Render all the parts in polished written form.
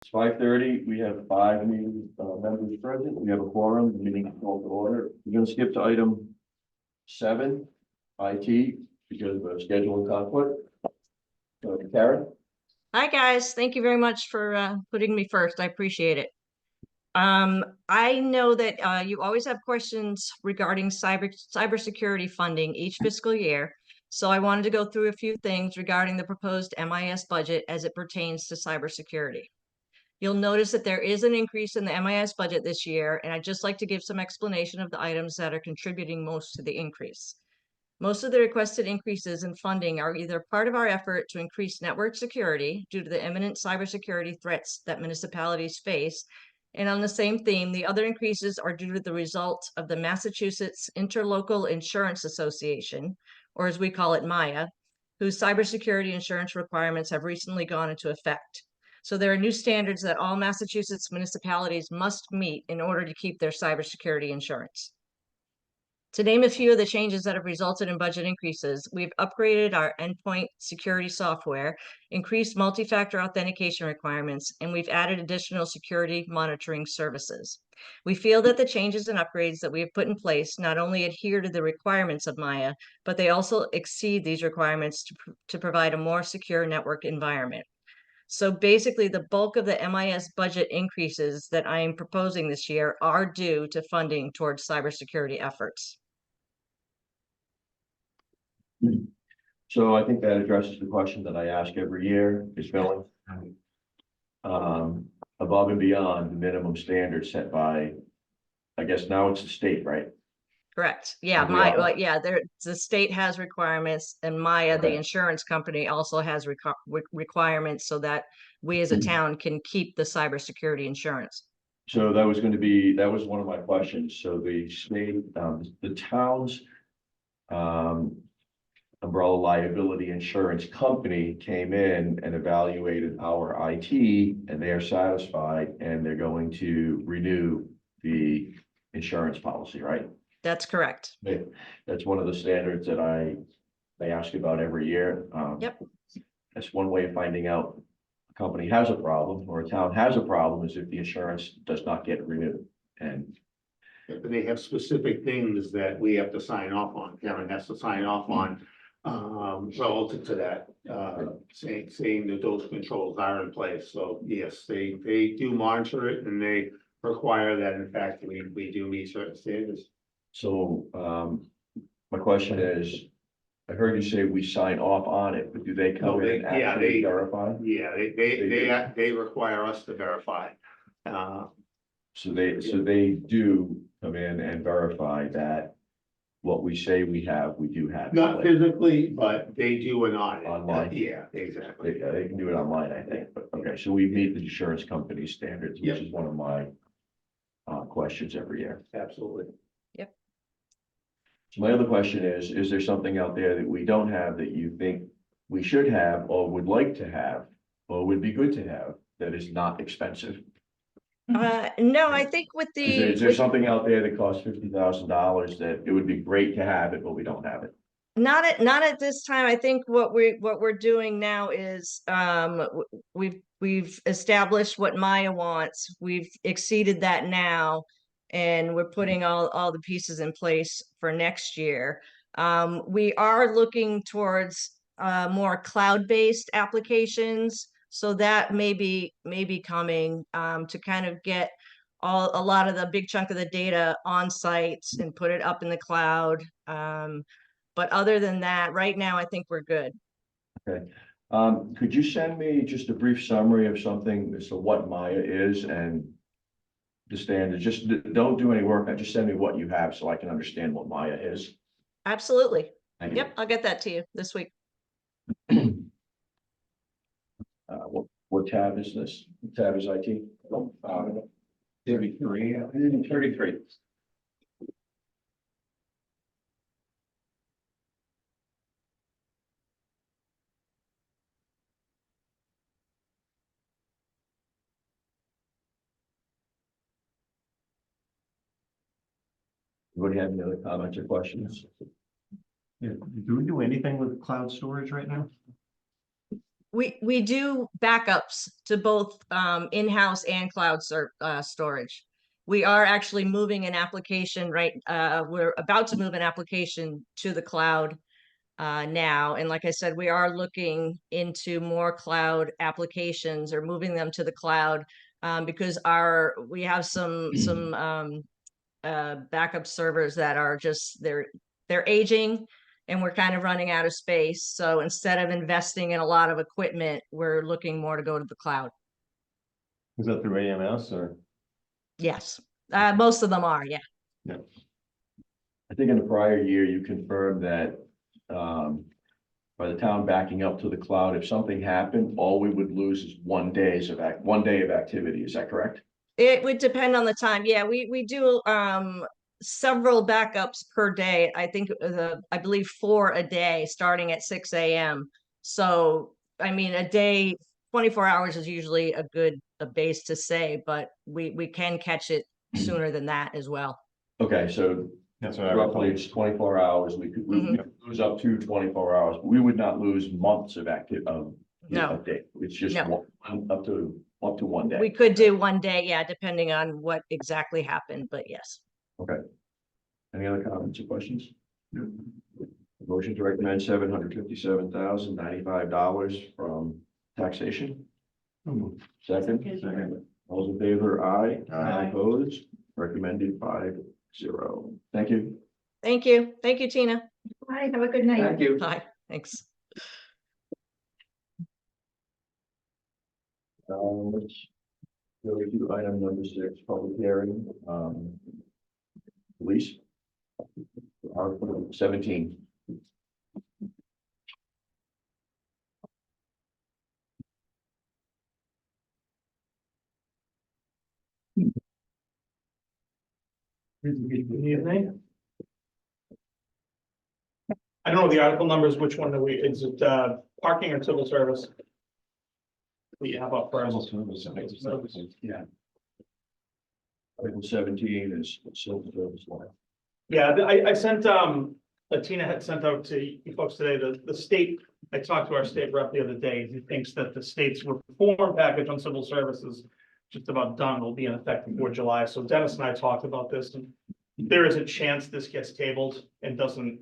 It's 5:30. We have five new members present. We have a quorum. The meeting is called to order. We're going to skip to item 7, IT, because of a scheduling conflict. Karen? Hi, guys. Thank you very much for putting me first. I appreciate it. I know that you always have questions regarding cybersecurity funding each fiscal year. So I wanted to go through a few things regarding the proposed MIS budget as it pertains to cybersecurity. You'll notice that there is an increase in the MIS budget this year, and I'd just like to give some explanation of the items that are contributing most to the increase. Most of the requested increases in funding are either part of our effort to increase network security due to the imminent cybersecurity threats that municipalities face. And on the same theme, the other increases are due to the result of the Massachusetts Interlocal Insurance Association, or as we call it, MIA, whose cybersecurity insurance requirements have recently gone into effect. So there are new standards that all Massachusetts municipalities must meet in order to keep their cybersecurity insurance. To name a few of the changes that have resulted in budget increases, we've upgraded our endpoint security software, increased multi-factor authentication requirements, and we've added additional security monitoring services. We feel that the changes and upgrades that we have put in place not only adhere to the requirements of MIA, but they also exceed these requirements to provide a more secure network environment. So basically, the bulk of the MIS budget increases that I am proposing this year are due to funding towards cybersecurity efforts. So I think that addresses the question that I ask every year, is Bellingham above and beyond the minimum standards set by, I guess now it's the state, right? Correct. Yeah, the state has requirements, and MIA, the insurance company, also has requirements so that we as a town can keep the cybersecurity insurance. So that was one of my questions. So the state, the town's umbrella liability insurance company came in and evaluated our IT, and they are satisfied, and they're going to renew the insurance policy, right? That's correct. That's one of the standards that they ask about every year. Yep. That's one way of finding out a company has a problem or a town has a problem, is if the insurance does not get renewed. And but they have specific things that we have to sign off on. Karen has to sign off on relative to that, saying that those controls are in place. So yes, they do monitor it, and they require that in fact we do meet certain standards. so my question is, I heard you say we sign off on it, but do they come in and actually verify? Yeah, they require us to verify. So they do come in and verify that what we say we do have. Not physically, but they do an audit. Online? Yeah, exactly. They can do it online, I think, but okay, so we meet the insurance company standards, which is one of my questions every year. Absolutely. Yep. So my other question is there something out there that we don't have that you think we should have or would like to have or would be good to have that is not expensive? No, I think with Is there something out there that costs $50,000 that it would be great to have it, but we don't have it? Not at this time. I think what we're doing now is we've established what MIA wants. We've exceeded that now, and we're putting all the pieces in place for next year. We are looking towards more cloud-based applications, so that may be coming to kind of get a lot of the big chunk of the data on site and put it up in the cloud. But other than that, right now, I think we're good. Okay. Could you send me just a brief summary of something as to what MIA is and the standard? Just don't do any work. Just send me what you have so I can understand what MIA is. Absolutely. Thank you. Yep, I'll get that to you this week. What tab is this? What tab is IT? 33. 33. Anybody have any other comments or questions? Yeah, do we do anything with cloud storage right now? We do backups to both in-house and cloud storage. We are actually moving an application, right? We're about to move an application to the cloud now. And like I said, we are looking into more cloud applications or moving them to the cloud because we have some backup servers that are just they're aging and we're kind of running out of space. So instead of investing in a lot of equipment, we're looking more to go to the cloud. Is that through AMS or? Yes, most of them are, yeah. Yeah. I think in the prior year, you confirmed that by the town backing up to the cloud, if something happened, all we would lose is 1 day of activity. Is that correct? It would depend on the time. Yeah, we do several backups per day. I think I believe 4 a day starting at 6 a.m. So I mean a day, 24 hours is usually a base to say, but we can catch it sooner than that as well. Okay, so That's what I roughly recall. it's 24 hours. We could lose up to 24 hours. We would not lose months of No. day. It's just No. up to 1 day. We could do 1 day, yeah, depending on what exactly happened, but yes. Okay. Any other comments or questions? Motion to recommend $757,095 from taxation. Second. All those in favor, aye. Aye. Opposed, recommended 5-0. Thank you. Thank you. Thank you, Tina. Bye, have a good night. you. Bye. Thanks. Let's go to item number 6, public hearing. Police. Article 17. Good evening. I don't know the article numbers, which one is it, parking or civil service? We have up first. Yeah. Article 17 is civil service law. Yeah, I sent, Tina had sent out to you folks today, the state, I talked to our state rep the other day, he thinks that the state's reform package on civil services just about done, will be in effect before July, so Dennis and I talked about this, and there is a chance this gets tabled and doesn't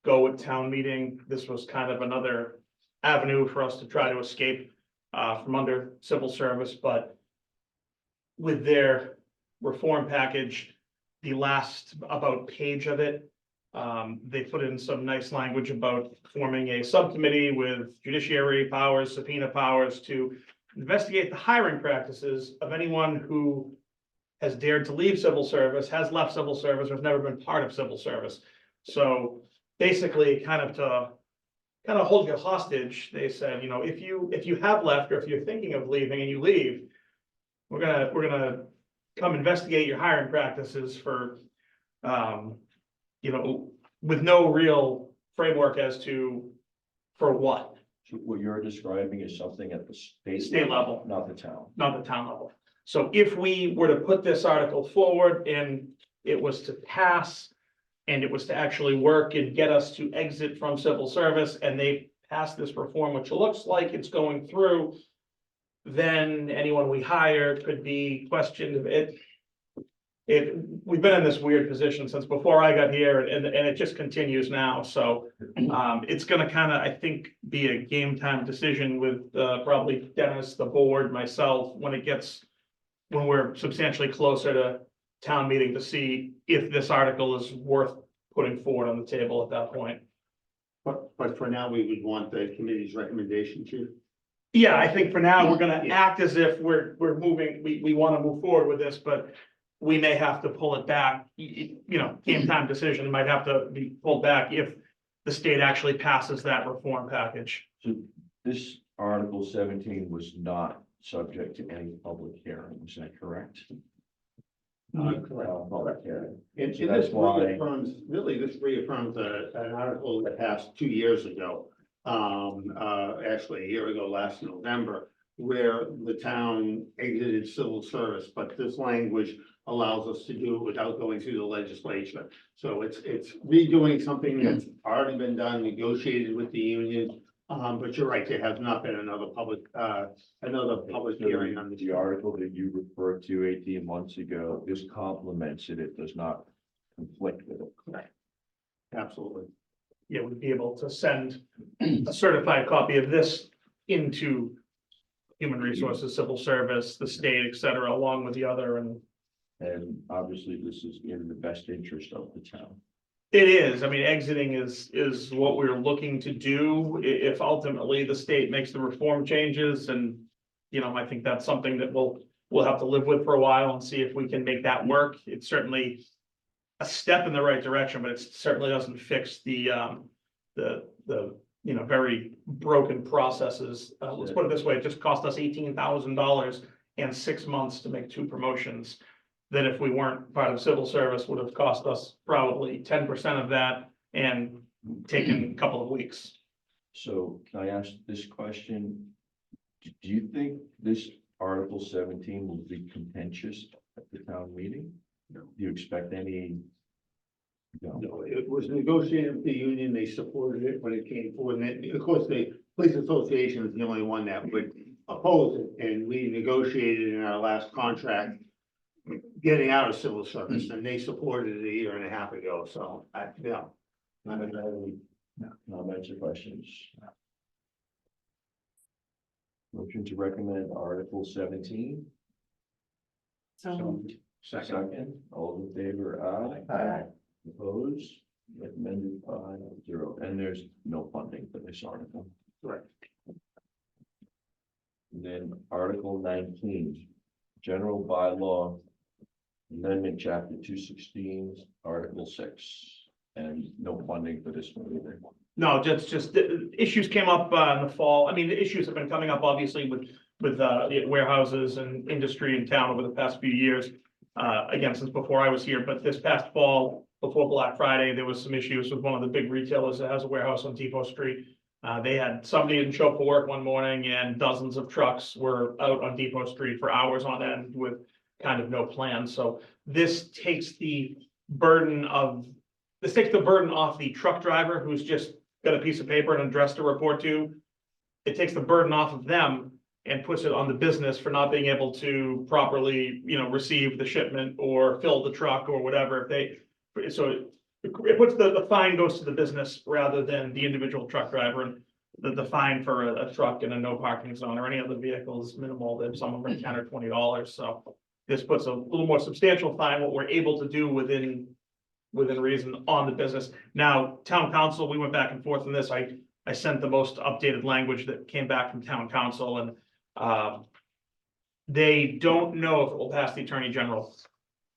go at town meeting. This was kind of another avenue for us to try to escape from under civil service, but with their reform package, the last about page of it, they put in some nice language about forming a subcommittee with judiciary powers, subpoena powers to investigate the hiring practices of anyone who has dared to leave civil service, has left civil service, or has never been part of civil service. So basically, kind of hold you hostage, they said, you know, if you have left, or if you're thinking of leaving and you leave, we're gonna come investigate your hiring practices for, you know, with no real framework as to for what. So what you're describing is something at the State level. not the town. Not the town level. So if we were to put this article forward and it was to pass, and it was to actually work and get us to exit from civil service, and they pass this reform, which looks like it's going through, then anyone we hire could be questioned. We've been in this weird position since before I got here, and it just continues now, so it's gonna kind of, I think, be a game time decision with probably Dennis, the board, myself, when we're substantially closer to town meeting, to see if this article is worth putting forward on the table at that point. But for now, we would want the committee's recommendation to. Yeah, I think for now, we're gonna act as if we're moving, we wanna move forward with this, but we may have to pull it back, you know, game time decision might have to be pulled back if the state actually passes that reform package. So this Article 17 was not subject to any public hearing, is that correct? Correct. Public hearing. And So that's this why- reaffirms an article that passed 2 years ago. Actually, a year ago, last November, where the town exited civil service, but this language allows us to do it without going through the legislature. So it's redoing something that's already been done, negotiated with the union. But you're right, there has not been another public hearing on The article that you referred to 18 months ago, this complements it, it does not conflict with it. Absolutely. Yeah, we'd be able to send a certified copy of this into Human Resources, Civil Service, the state, et cetera, along with the other, and And obviously, this is in the best interest of the town. it is, I mean, exiting is what we're looking to do, if ultimately the state makes the reform changes, and, you know, I think that's something that we'll have to live with for a while and see if we can make that work. It's certainly a step in the right direction, but it certainly doesn't fix the, you know, very broken processes. Let's put it this way, it just cost us $18,000 and 6 months to make 2 promotions. That if we weren't part of civil service would have cost us probably 10% of that and taken a couple of weeks. So can I ask this question? Do you think this Article 17 will be contentious at the town meeting? No. Do you expect any? No. No, it was negotiated with the union, they supported it when it came forward, and of course, the police association is the only one that would oppose it, and we negotiated in our last contract getting out of civil service, and they supported it a year and a half ago, so, yeah. I don't have any comments or questions. Motion to recommend Article 17. So, Second, all in favor, aye. Aye. Opposed, recommended 5-0, and there's no funding for this article. Correct. And then Article 19, General Bylaw Amendment, Chapter 216, Article 6, and no funding for this one either. No, just the issues came up in the fall. I mean, the issues have been coming up obviously with the warehouses and industry in town over the past few years. Again, since before I was here, but this past fall, before Black Friday, there was some issues with one of the big retailers that has a warehouse on Depot Street. They had somebody didn't show up for work one morning and dozens of trucks were out on Depot Street for hours on end with kind of no plan. So this takes the burden off the truck driver who's just got a piece of paper and an address to report to. It takes the burden off of them and puts it on the business for not being able to properly, you know, receive the shipment or fill the truck or whatever. So it puts the fine goes to the business rather than the individual truck driver. And the fine for a truck in a no parking zone or any other vehicle is minimal, than somewhere from $10 or $20. So this puts a little more substantial fine, what we're able to do within reason on the business. Now, town council, we went back and forth on this. I sent the most updated language that came back from town council, and they don't know if it will pass the attorney general.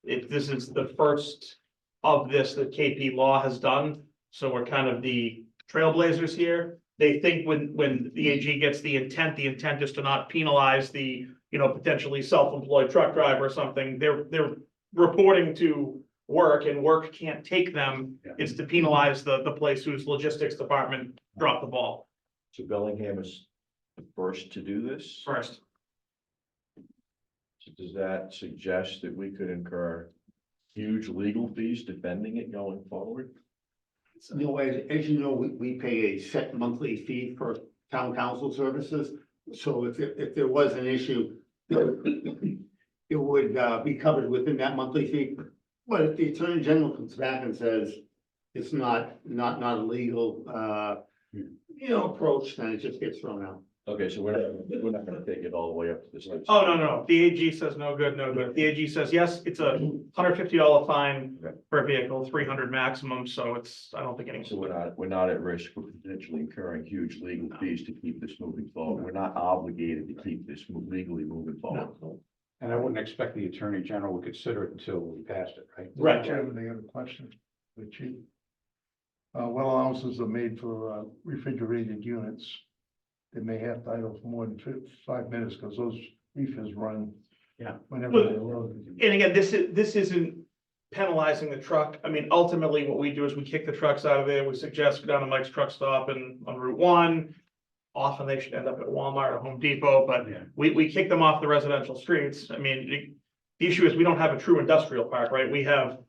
This is the first of this that KP Law has done, so we're kind of the trailblazers here. They think when the AG gets the intent is to not penalize the, you know, potentially self-employed truck driver or something. They're reporting to work and work can't take them. Yeah. It's to penalize the place whose logistics department dropped the ball So Bellingham is the first to do this. first. So does that suggest that we could incur huge legal fees defending it going forward? No, as you know, we pay a set monthly fee for town council services. So if there was an issue, it would be covered within that monthly fee. But if the attorney general comes back and says it's not a legal, you know, approach, then it just gets thrown out. Okay, so we're not gonna take it all the way up to this. Oh, no. The AG says no good, no good. The AG says, yes, it's a $150 fine Okay. per vehicle, 300 maximum. So I don't think any. So we're not at risk for potentially incurring huge legal fees to keep this moving forward. We're not obligated to keep this legally moving forward. and I wouldn't expect the attorney general would consider it until we passed it, right? Right. Chairman, I got a question for the chief. Well allowances are made for refrigerated units. They may have to idle for more than 5 minutes because those reefers run. Yeah. Whenever they're loaded. And again, this isn't penalizing the truck. I mean, ultimately, what we do is we kick the trucks out of there. We suggest go down to Mike's Truck Stop and on Route 1. Often they should end up at Walmart or Home Depot, but Yeah. we kick them off the residential streets. I mean, the issue is we don't have a true industrial park, right? We have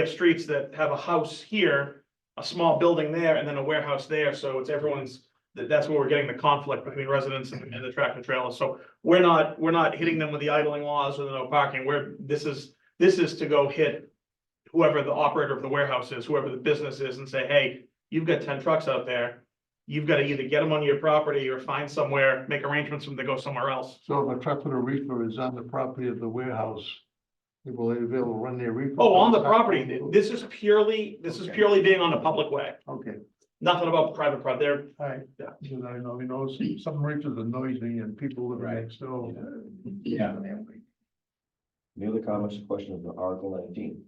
streets that have a house here, a small building there, and then a warehouse there. So it's everyone's that's where we're getting the conflict between residents and the tractor trailers. So we're not hitting them with the idling laws or the no parking. This is to go hit whoever the operator of the warehouse is, whoever the business is, and say, hey, you've got 10 trucks out there. You've got to either get them on your property or find somewhere, make arrangements for them to go somewhere else. So if a truck with a reefer is on the property of the warehouse, will they be able to run their reefer? Oh, on the property, this is purely being on a public way, Okay, nothing about private property. They're, all right, Yeah. because I know, some reefers are noisy and people live next door. Yeah. Any other comments or questions on Article 19?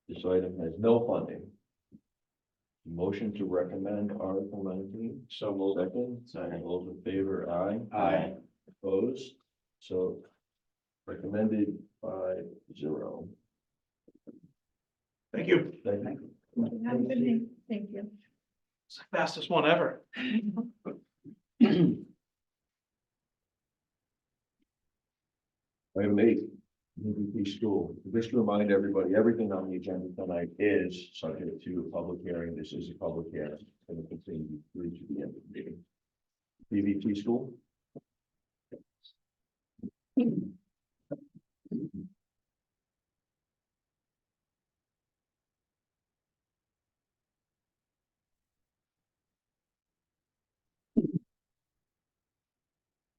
This item has no funding. Motion to recommend Article 19. So we'll, Second, all those in favor, aye. Aye. Opposed? So recommended 5-0. thank you. Thank you. Have a good day. Thank you. It's the fastest one ever. Item 8, UVP school. Just to remind everybody, everything on the agenda tonight is subject to a public hearing. This is a public hearing. It's going to continue through to the end of the meeting. UVP school.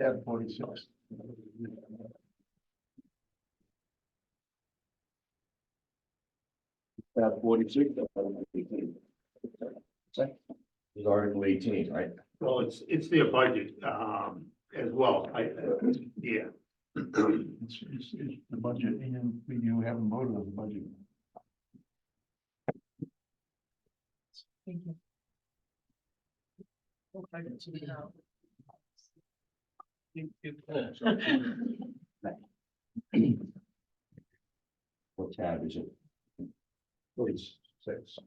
Tab 46. Tab 46. Article 18. Is Article 18, right? Well, it's their budget, as well, yeah. It's the budget, and you haven't voted on the budget. Thank you. Okay, so we have- What tab is it? 46.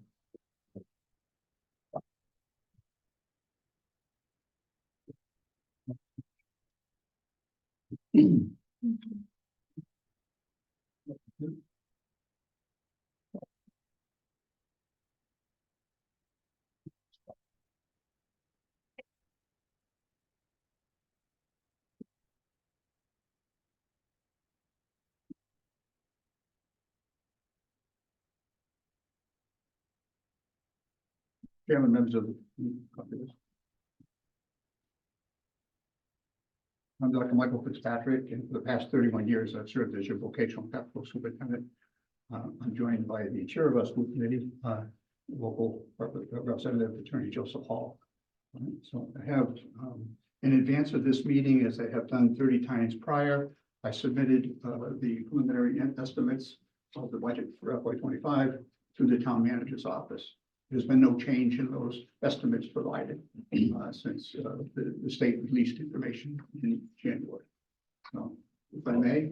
Chairman, members of the company. I'm Dr. Michael Fitzpatrick, and for the past 31 years, I've served as your vocational capital superintendent. I'm joined by the chair of our school committee, local representative Attorney Joseph Hall. So I have, in advance of this meeting, as I have done 30 times prior, I submitted the preliminary estimates of the budget for FY25 to the town manager's office. There's been no change in those estimates provided since the state released information in January. So if I may,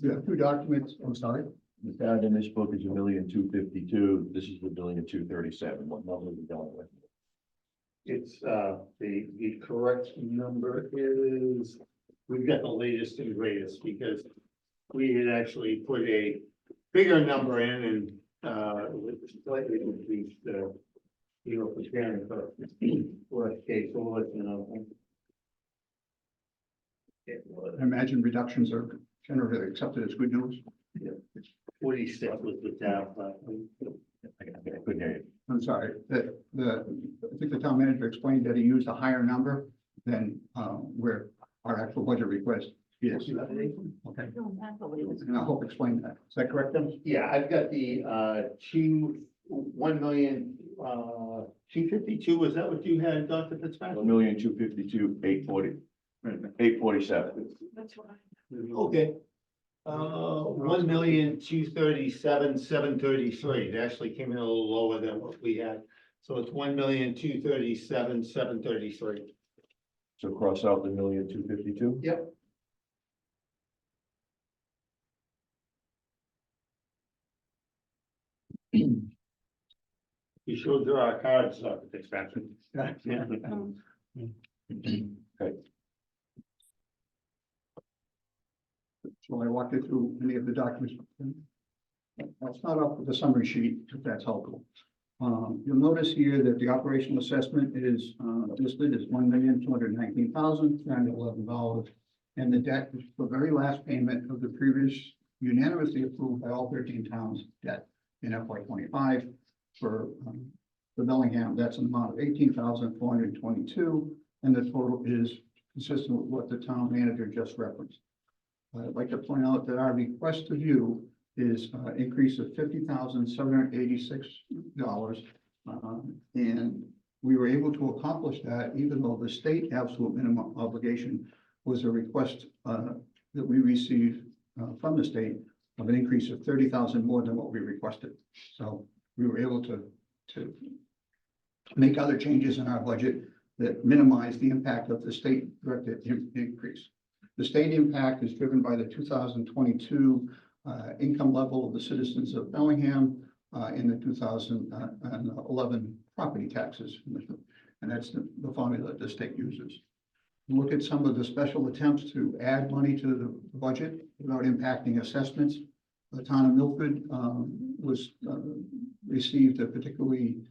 we have two documents. I'm sorry. The tab in this book is 1,252,000. This is the 1,237,000. What number are we going with? It's, the correct number is, we've got the latest and greatest, because we had actually put a bigger number in and, with slightly increased, preparing for worst case, so we'll let you know. It was I imagine reductions are generally accepted as good news. 46 was the tab, I couldn't hear you. I'm sorry, I think the town manager explained that he used a higher number than where our actual budget request is. Okay, and I'll hope explain that. Is that correct then? yeah, I've got the, 1,252,000, was that what you had, Dr. Fitzpatrick? 1,252,840. 847. That's why. Okay. 1,237,733. It actually came in a little lower than what we had. So it's 1,237,733. So cross out the 1,252,000. Yep. You showed there our cards, Dr. Fitzpatrick. Yeah. So I walked you through any of the documents. I'll start off with the summary sheet, if that's helpful. You'll notice here that the operational assessment is listed as $1,219,311. And the debt is the very last payment of the previous unanimously approved by all 13 towns debt in FY 25 for Bellingham. That's an amount of 18,422, and the total is consistent with what the town manager just referenced. I'd like to point out that our request of you is an increase of $50,786. And we were able to accomplish that even though the state absolute minimum obligation was a request that we received from the state of an increase of 30,000 more than what we requested. So we were able to make other changes in our budget that minimize the impact of the state directed increase. The state impact is driven by the 2022 income level of the citizens of Bellingham in the 2011 property taxes. And that's the formula that the state uses. Look at some of the special attempts to add money to the budget without impacting assessments. The town of Milford received a particularly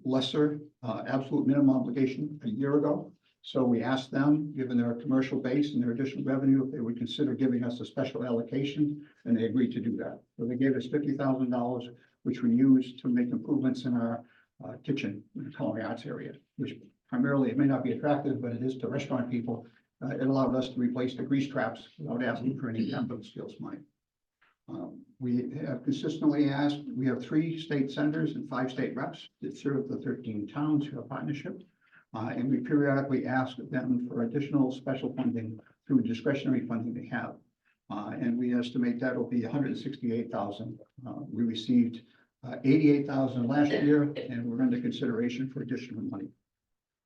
lesser absolute minimum obligation a year ago. So we asked them, given their commercial base and their additional revenue, if they would consider giving us a special allocation, and they agreed to do that. So they gave us $50,000, which we used to make improvements in our kitchen in the culinary arts area, which primarily, it may not be attractive, but it is to restaurant people. It allowed us to replace the grease traps without asking for any capital skills money. We have consistently asked, we have 3 state senators and 5 state reps that serve the 13 towns who have partnership. And we periodically ask them for additional special funding through discretionary funding they have. And we estimate that will be $168,000. We received $88,000 last year, and we're under consideration for additional money.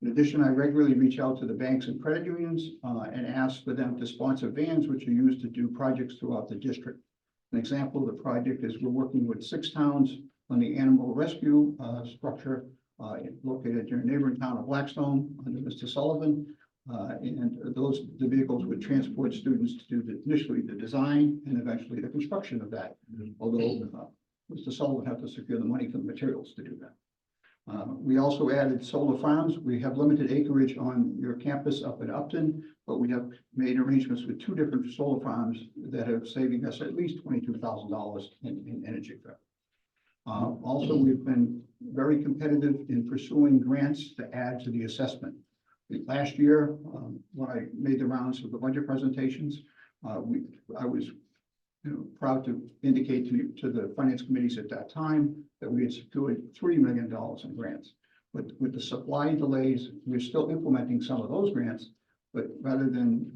In addition, I regularly reach out to the banks and credit unions and ask for them to sponsor vans, which are used to do projects throughout the district. An example of the project is we're working with 6 towns on the animal rescue structure located in a neighboring town of Blackstone under Mr. Sullivan. And the vehicles would transport students to do initially the design and eventually the construction of that. Although Mr. Sullivan had to secure the money for the materials to do that. We also added solar farms. We have limited acreage on your campus up in Upton, but we have made arrangements with 2 different solar farms that are saving us at least $22,000 in energy. Also, we've been very competitive in pursuing grants to add to the assessment. Last year, when I made the rounds of the budget presentations, I was proud to indicate to the finance committees at that time that we had secured $3 million in grants. But with the supply delays, we're still implementing some of those grants. But rather than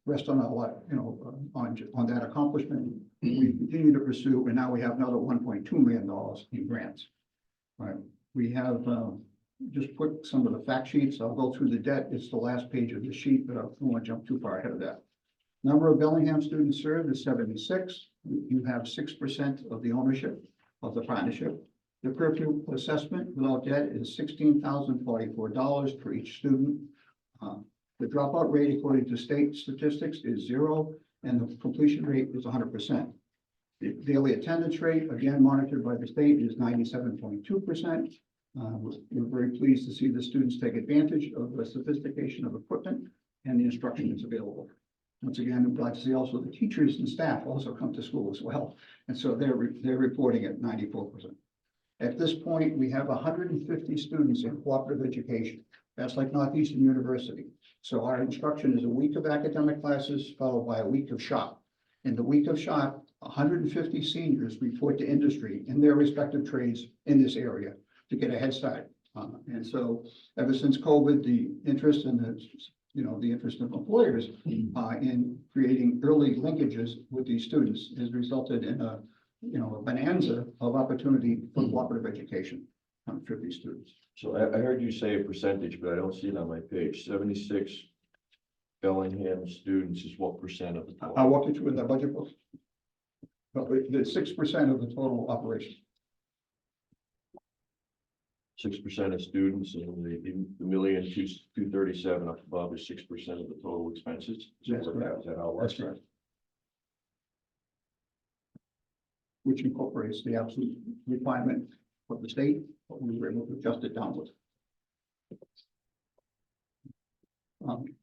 rest on on that accomplishment, we continue to pursue, and now we have another $1.2 million in grants. Right. We have just put some of the fact sheets. I'll go through the debt. It's the last page of the sheet, but I don't want to jump too far ahead of that. Number of Bellingham students served is 76. You have 6% of the ownership of the partnership. The per pupil assessment without debt is $16,044 for each student. The dropout rate according to state statistics is 0, and the completion rate is 100%. The daily attendance rate, again monitored by the state, is 97.2%. We're very pleased to see the students take advantage of the sophistication of equipment and the instruction that's available. Once again, I'm glad to see also the teachers and staff also come to school as well. And so they're reporting at 94%. At this point, we have 150 students in cooperative education. That's like Northeastern University. So our instruction is a week of academic classes followed by a week of shop. In the week of shop, 150 seniors report to industry in their respective trades in this area to get a head start. And so ever since COVID, the interest in the interest of employers in creating early linkages with these students has resulted in a bonanza of opportunity for cooperative education for these students. So I heard you say a percentage, but I don't see it on my page. 76 Bellingham students is what percent of the total? I'll walk you through in the budget book. But the 6% of the total operation. 6% of students, and the $1,237,000 up above is 6% of the total expenses. That's correct. Is that how it works? That's right. Which incorporates the absolute requirement of the state but we were able to adjust it downward.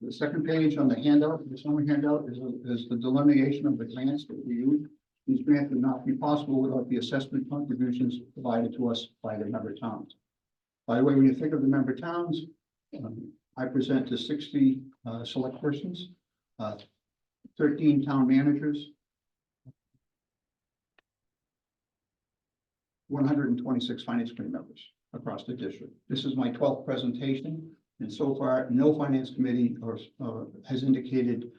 The second page on the handout, the summary handout is the delineation of the grants that we use. These grants would not be possible without the assessment contributions provided to us by the member towns. By the way, when you think of the member towns, I present to 60 select persons, 13 town managers, 126 finance committee members across the district. This is my 12th presentation, and so far, no finance committee has indicated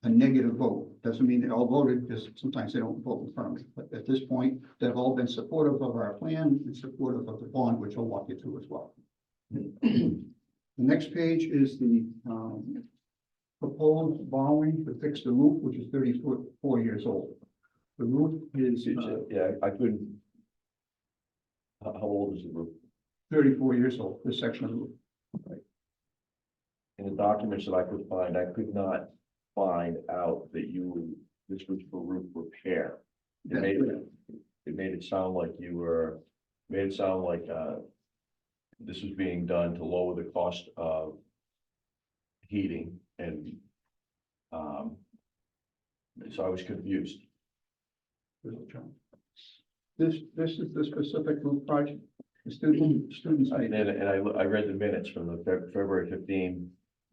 a negative vote. Doesn't mean they all voted, because sometimes they don't vote in front of me. But at this point, they've all been supportive of our plan and supportive of the bond, which I'll walk you through as well. The next page is the proposed borrowing to fix the roof, which is 34 years old. The roof is Yeah, I couldn't. How old is the roof? 34 years old, this section of the roof. In the documents that I could find, I could not find out that this was for roof repair. It made it sound like this was being done to lower the cost of heating and, so I was confused. This is the specific roof project. The students. I read the minutes from the February 15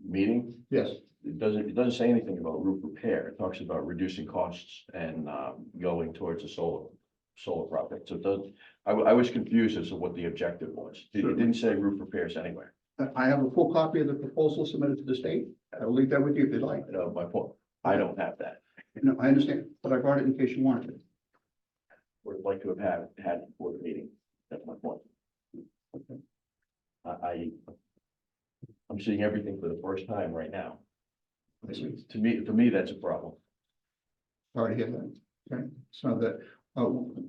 meeting. Yes, It doesn't say anything about roof repair. It talks about reducing costs and going towards a solar project. So it does, I was confused as to what the objective was. It didn't say roof repairs anywhere. I have a full copy of the proposal submitted to the state. I'll leave that with you if you'd like. My point, I don't have that. No, I understand, but I brought it in case you wanted it. Would like to have had it before the meeting. That's my point. I'm seeing everything for the first time right now. For me, that's a problem. Sorry to hear that. Okay, so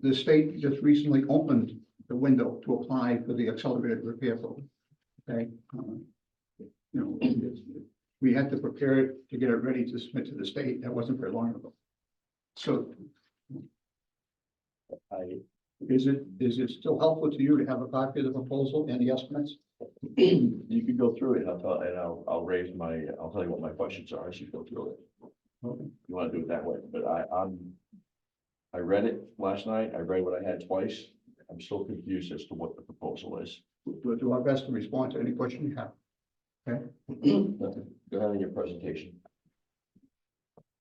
the state just recently opened the window to apply for the accelerated repair program. Okay. We had to prepare it to get it ready to submit to the state. That wasn't very long ago. So is it still helpful to you to have a copy of the proposal and the estimates? You can go through it. I'll tell you what my questions are as you go through it. Okay. You want to do it that way, but I read it last night. I read what I had twice. I'm still confused as to what the proposal is. We'll do our best to respond to any question you have. Okay. Go ahead in your presentation.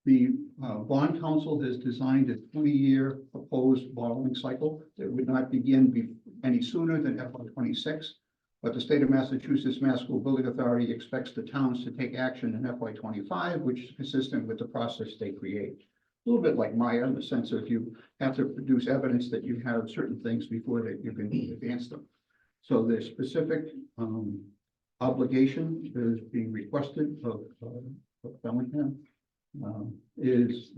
The bond council has designed a 20-year proposed borrowing cycle that would not begin any sooner than FY26. But the state of Massachusetts Mass School Building Authority expects the towns to take action in FY25, which is consistent with the process they create. A little bit like Maya, in the sense of you have to produce evidence that you have certain things before that you can advance them. So the specific obligation that is being requested of Bellingham is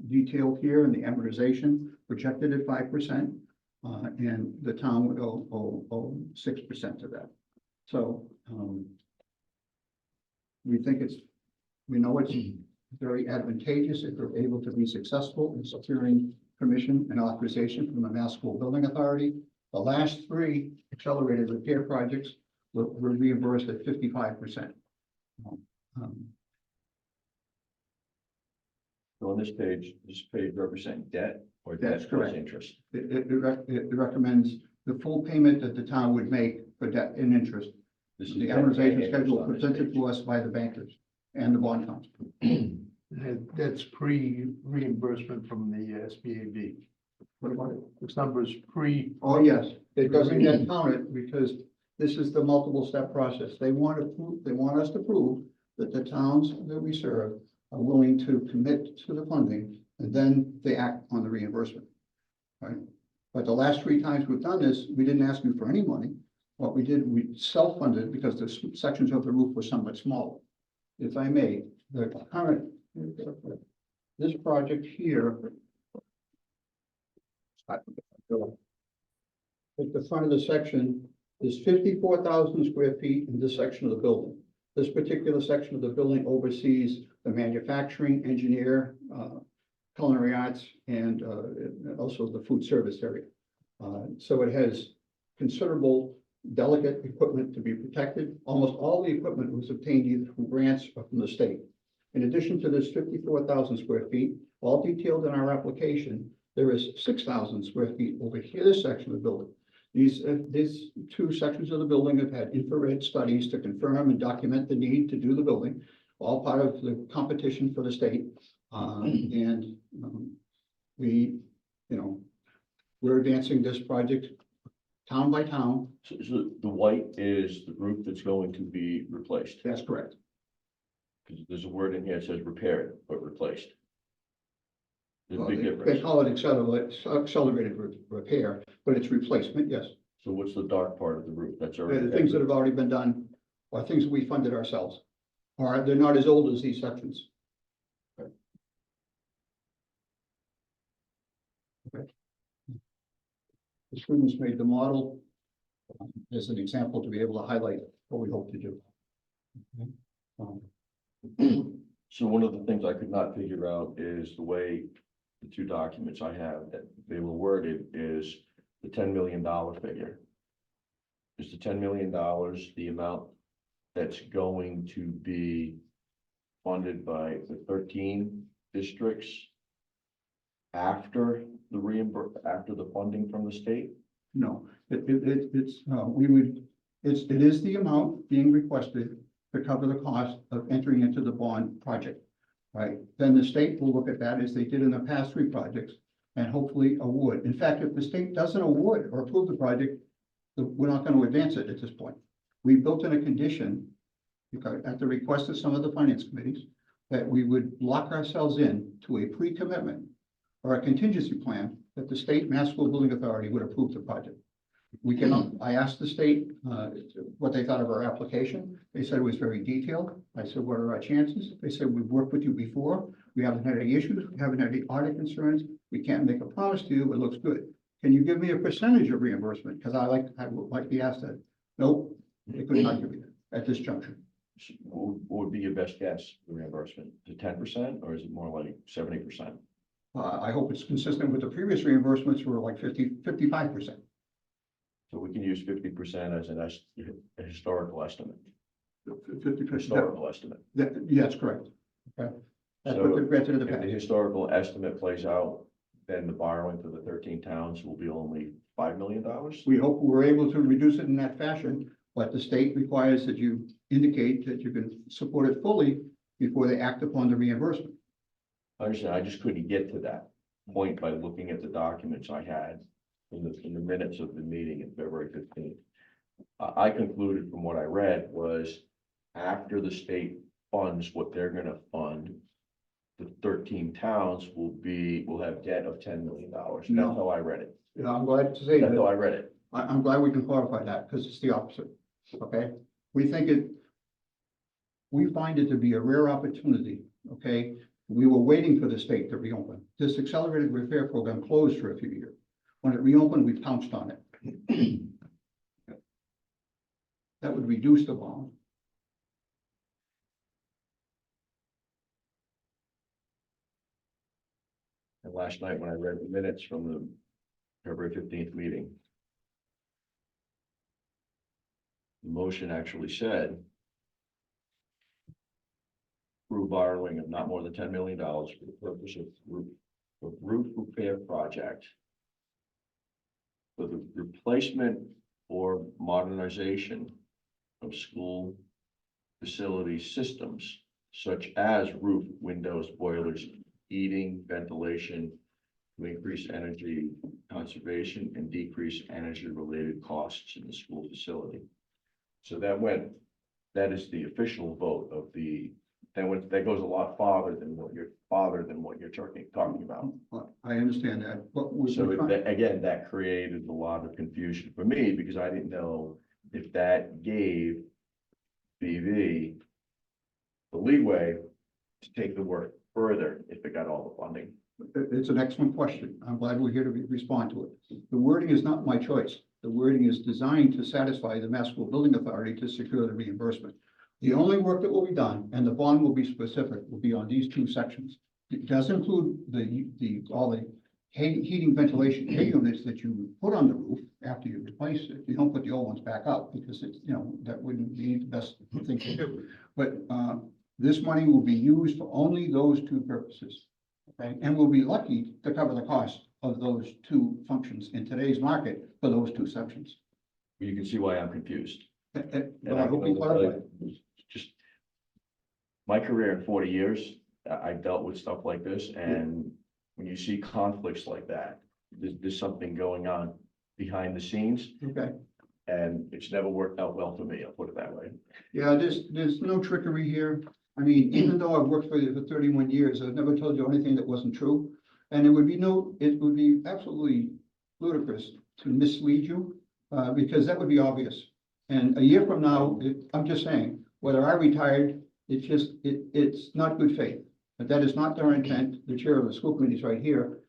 detailed here in the amortization, projected at 5%. And the town would owe 6% of that. So we know it's very advantageous if we're able to be successful in securing permission and authorization from the Mass School Building Authority. The last 3 accelerated repair projects were reimbursed at 55%. So on this page represents debt or That's debt plus correct. interest. It recommends the full payment that the town would make for debt and interest. This is The debt amortization and schedule interest on this presented page. to us by the bankers and the bond council. That's pre-reimbursement from the SBAB. What about it? This number is pre, Oh, yes, it doesn't get counted because this is the multiple step process. They want us to prove that the towns that we serve are willing to commit to the funding, and then they act on the reimbursement. Right? But the last 3 times we've done this, we didn't ask you for any money. What we did, we self-funded because the sections of the roof were somewhat smaller. If I may, the current, this project here at the front of the section is 54,000 square feet in this section of the building. This particular section of the building oversees the manufacturing, engineer, culinary arts, and also the food service area. So it has considerable delicate equipment to be protected. Almost all the equipment was obtained either from grants or from the state. In addition to this 54,000 square feet, all detailed in our application, there is 6,000 square feet over here, this section of the building. These two sections of the building have had infrared studies to confirm and document the need to do the building, all part of the competition for the state. We, we're advancing this project town by town. So the white is the roof that's going to be replaced, That's correct. because there's a word in here that says repaired, but replaced. There's a Well, big They difference. call it accelerated repair, but it's replacement, yes. So what's the dark part of the roof? That's already. The things that have already been done are things that we funded ourselves. Or they're not as old as these sections. Okay. The students made the model as an example to be able to highlight what we hope to do. Okay. So one of the things I could not figure out is the way the two documents I have that they were worded is the $10 million figure. Is the $10 million the amount that's going to be funded by the 13 districts after the after the funding from the state? No, it is the amount being requested to cover the cost of entering into the bond project. Right, then the state will look at that as they did in the past 3 projects and hopefully award. In fact, if the state doesn't award or approve the project, we're not going to advance it at this point. We built in a condition at the request of some of the finance committees that we would lock ourselves in to a pre-commitment or a contingency plan that the state Mass School Building Authority would approve the project. We cannot, I asked the state what they thought of our application. They said it was very detailed. I said, what are our chances? They said, we've worked with you before. We haven't had any issues. We haven't had any audit concerns. We can't make a promise to you, but it looks good. Can you give me a percentage of reimbursement? Because I would like to be asked that. Nope, they could not give me that at this juncture. What would be your best guess for reimbursement? Is it 10% or is it more like 70%? I hope it's consistent with the previous reimbursements were like 55%. So we can use 50% as a historical estimate. 50%. Historical estimate. Yeah, that's correct. Okay. That's So what they've granted in the if the past. historical estimate plays out, then the borrowing for the 13 towns will be only $5 million. We hope we're able to reduce it in that fashion, but the state requires that you indicate that you can support it fully before they act upon the reimbursement. I understand. I just couldn't get to that point by looking at the documents I had in the minutes of the meeting in February 15th. I concluded from what I read was after the state funds what they're going to fund, the 13 towns will have debt of $10 million. That's No. how I read it. Yeah, I'm glad to say That's how that. I read it. I'm glad we can clarify that because it's the opposite. Okay, we find it to be a rare opportunity. Okay, we were waiting for the state to reopen. This accelerated repair program closed for a few years. When it reopened, we pounced on it. That would reduce the bond. And last night when I read the minutes from the February 15th meeting, the motion actually said through borrowing of not more than $10 million for the purpose of roof repair project for the replacement or modernization of school facility systems such as roof, windows, boilers, heating, ventilation, to increase energy conservation and decrease energy-related costs in the school facility. So that is the official vote of that goes a lot farther than what you're talking about. I understand that, but So again, that created a lot of confusion for me because I didn't know if that gave BV the leeway to take the work further if it got all the funding. it's an excellent question. I'm glad we're here to respond to it. The wording is not my choice. The wording is designed to satisfy the Mass School Building Authority to secure the reimbursement. The only work that will be done, and the bond will be specific, will be on these 2 sections. It does include all the heating ventilation air units that you put on the roof after you replace it. You don't put the old ones back up because it's, that wouldn't be the best thing to do. But, this money will be used for only those two purposes. Okay, and we'll be lucky to cover the cost of those two functions in today's market for those two sections. You can see why I'm confused. But And I hope you clarify. just my career in 40 years, I've dealt with stuff like this, and when you see conflicts like that, there's something going on behind the scenes, Okay, and it's never worked out well for me, I'll put it that way. yeah, there's no trickery here. I mean, even though I've worked for you for 31 years, I've never told you anything that wasn't true. And it would be absolutely ludicrous to mislead you, because that would be obvious. And a year from now, I'm just saying, whether I retired, it's not good faith. But that is not our intent. The chair of the school committee is right here.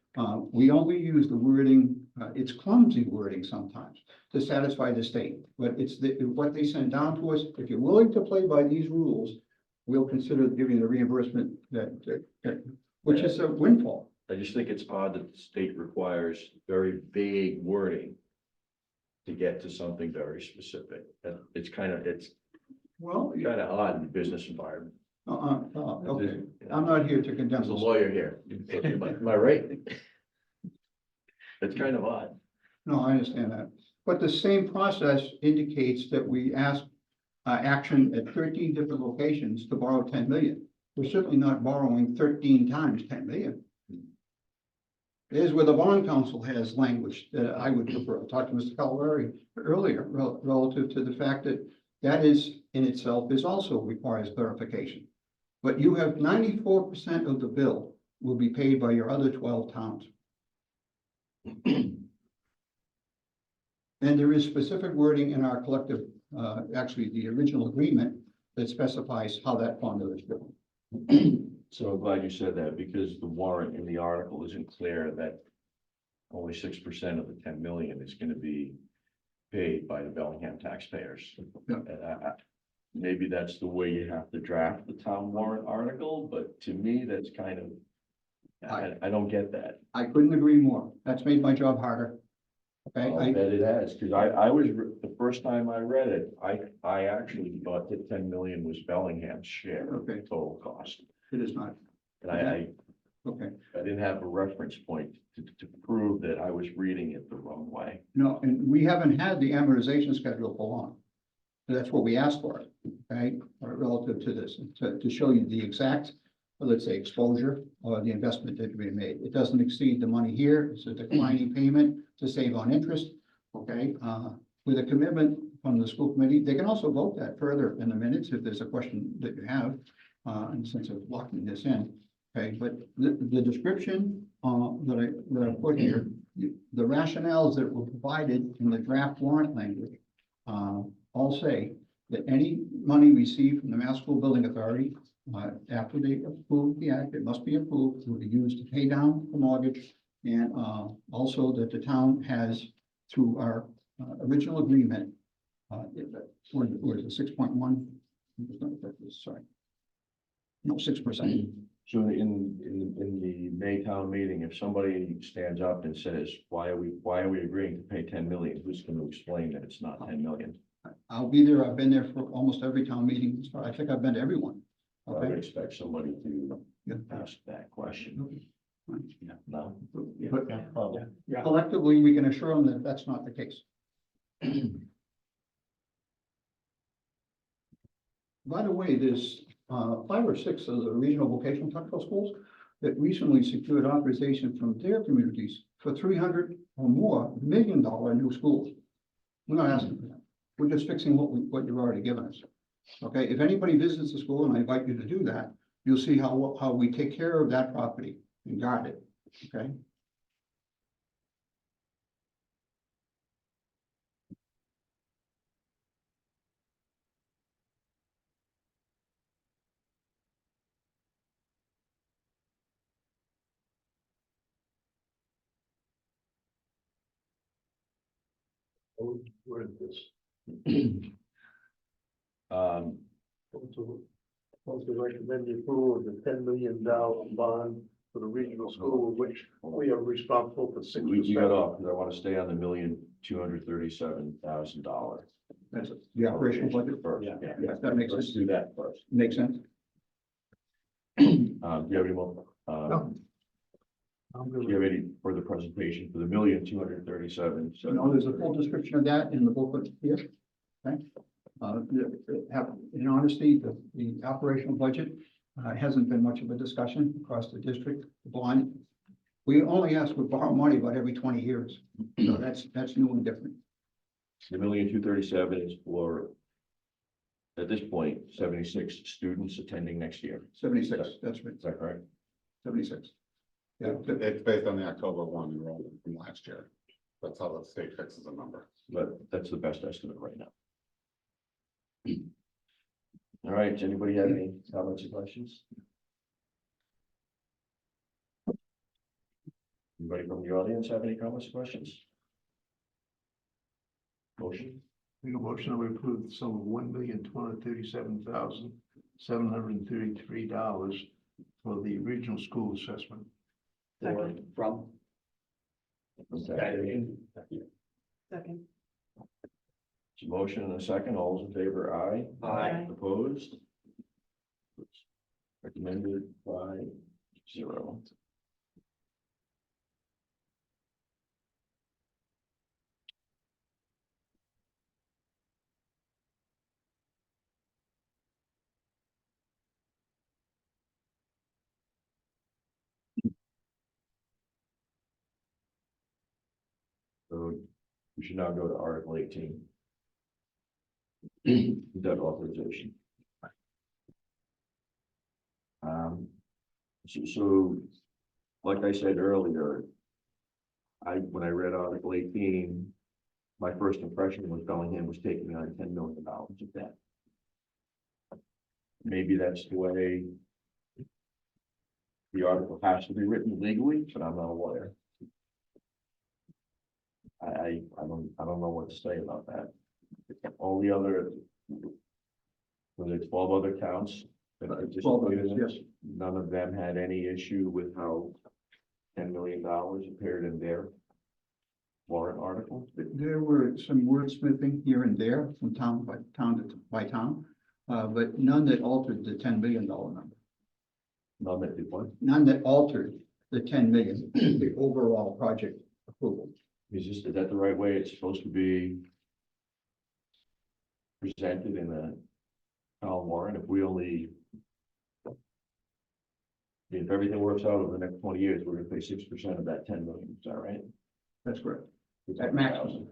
We only use the wording, it's clumsy wording sometimes to satisfy the state. But it's what they send down to us. If you're willing to play by these rules, we'll consider giving the reimbursement which is a windfall. I just think it's odd that the state requires very vague wording to get to something very specific. It's kind of odd in the business environment. Okay, I'm not here to condemn There's a this. lawyer here. Am I right? It's kind of odd. No, I understand that. But the same process indicates that we ask action at 13 different locations to borrow 10 million. We're certainly not borrowing 13 times 10 million. Here's where the bond council has language that I would prefer. I talked to Mr. Calvary earlier relative to the fact that that is in itself is also requires clarification. But you have 94% of the bill will be paid by your other 12 towns. And there is specific wording in our collective, actually the original agreement that specifies how that formula is built. So I'm glad you said that, because the warrant in the article isn't clear that only 6% of the 10 million is going to be paid by the Bellingham taxpayers. Yeah. And maybe that's the way you have to draft the town warrant article, but to me, that's kind of, I don't get that. I couldn't agree more. That's made my job harder. Okay, I bet it has, because I was, the first time I read it, I actually thought that 10 million was Bellingham's share of the Okay. total cost. it is not. And I Okay, didn't have a reference point to prove that I was reading it the wrong way. no, and we haven't had the amortization schedule for long. So that's what we asked for, okay, relative to this, to show you the exact, let's say, exposure or the investment that we made. It doesn't exceed the money here. It's a declining payment to save on interest, okay? With a commitment from the school committee, they can also vote that further in the minutes if there's a question that you have, in the sense of locking this in. Okay, but the description that I put here, the rationales that were provided in the draft warrant language, all say that any money received from the Mass School Building Authority, after they approve the act, it must be approved, will be used to pay down the mortgage. And also that the town has, through our original agreement, what is it, 6.1? Sorry. No, 6%. So in the Maytown meeting, if somebody stands up and says, why are we agreeing to pay 10 million? Who's going to explain that it's not 10 million? I'll be there. I've been there for almost every town meeting. I think I've been to everyone. I would Okay. expect somebody to Yeah. ask that question. No? But collectively, we can assure them that that's not the case. By the way, there's 5 or 6 of the regional vocational technical schools that recently secured authorization from their communities for 300 or more $1 million new schools. We're not asking for that. We're just fixing what you've already given us. Okay, if anybody visits the school, and I invite you to do that, you'll see how we take care of that property and guard it, okay? Where is this? Um, Want to recommend the approval of the $10 million bond for the regional school, which we are responsible for 6%. We got off, because I want to stay on the $1,237,000. That's the operational budget. First, Yeah. yeah. Yes, that makes Let's sense. do that first. Makes sense. Do you have any more? No. I'm Do good. you have any further presentation for the $1,237,000? So no, there's a full description of that in the booklet here. Okay. In honesty, the operational budget hasn't been much of a discussion across the district. The bond, we only ask for borrow money about every 20 years. So that's new and different. The $1,237,000 is for, at this point, 76 students attending next year. 76, that's right, Is that correct? 76. Yeah, It's based on the October 1 enrollment from last year. That's how the state fixes a number. But that's the best estimate right now. All right, does anybody have any comments or questions? Anybody from the audience have any comments or questions? Motion? Make a motion to approve the sum of $1,237,733 for the regional school assessment. Second. From. Okay. Second. It's a motion and a second. All those in favor, aye. Aye. Opposed? Recommended by 0. So we should now go to Article 18. Debt authorization. So, like I said earlier, when I read Article 18, my first impression was Bellingham was taking on $10 million of debt. Maybe that's the way the article has to be written legally, but I'm not a lawyer. I don't know what to say about that. All the other, was it 12 other counts? that 12 participated in others, this? yes. None of them had any issue with how $10 million appeared in their warrant article. There were some wordsmithing here and there from town by town, but none that altered the $10 million number. None that did one. None that altered the 10 million, the overall project approval. Is that the right way it's supposed to be presented in a town warrant? If everything works out over the next 20 years, we're gonna pay 6% of that 10 million, is that right? That's correct. At maximum.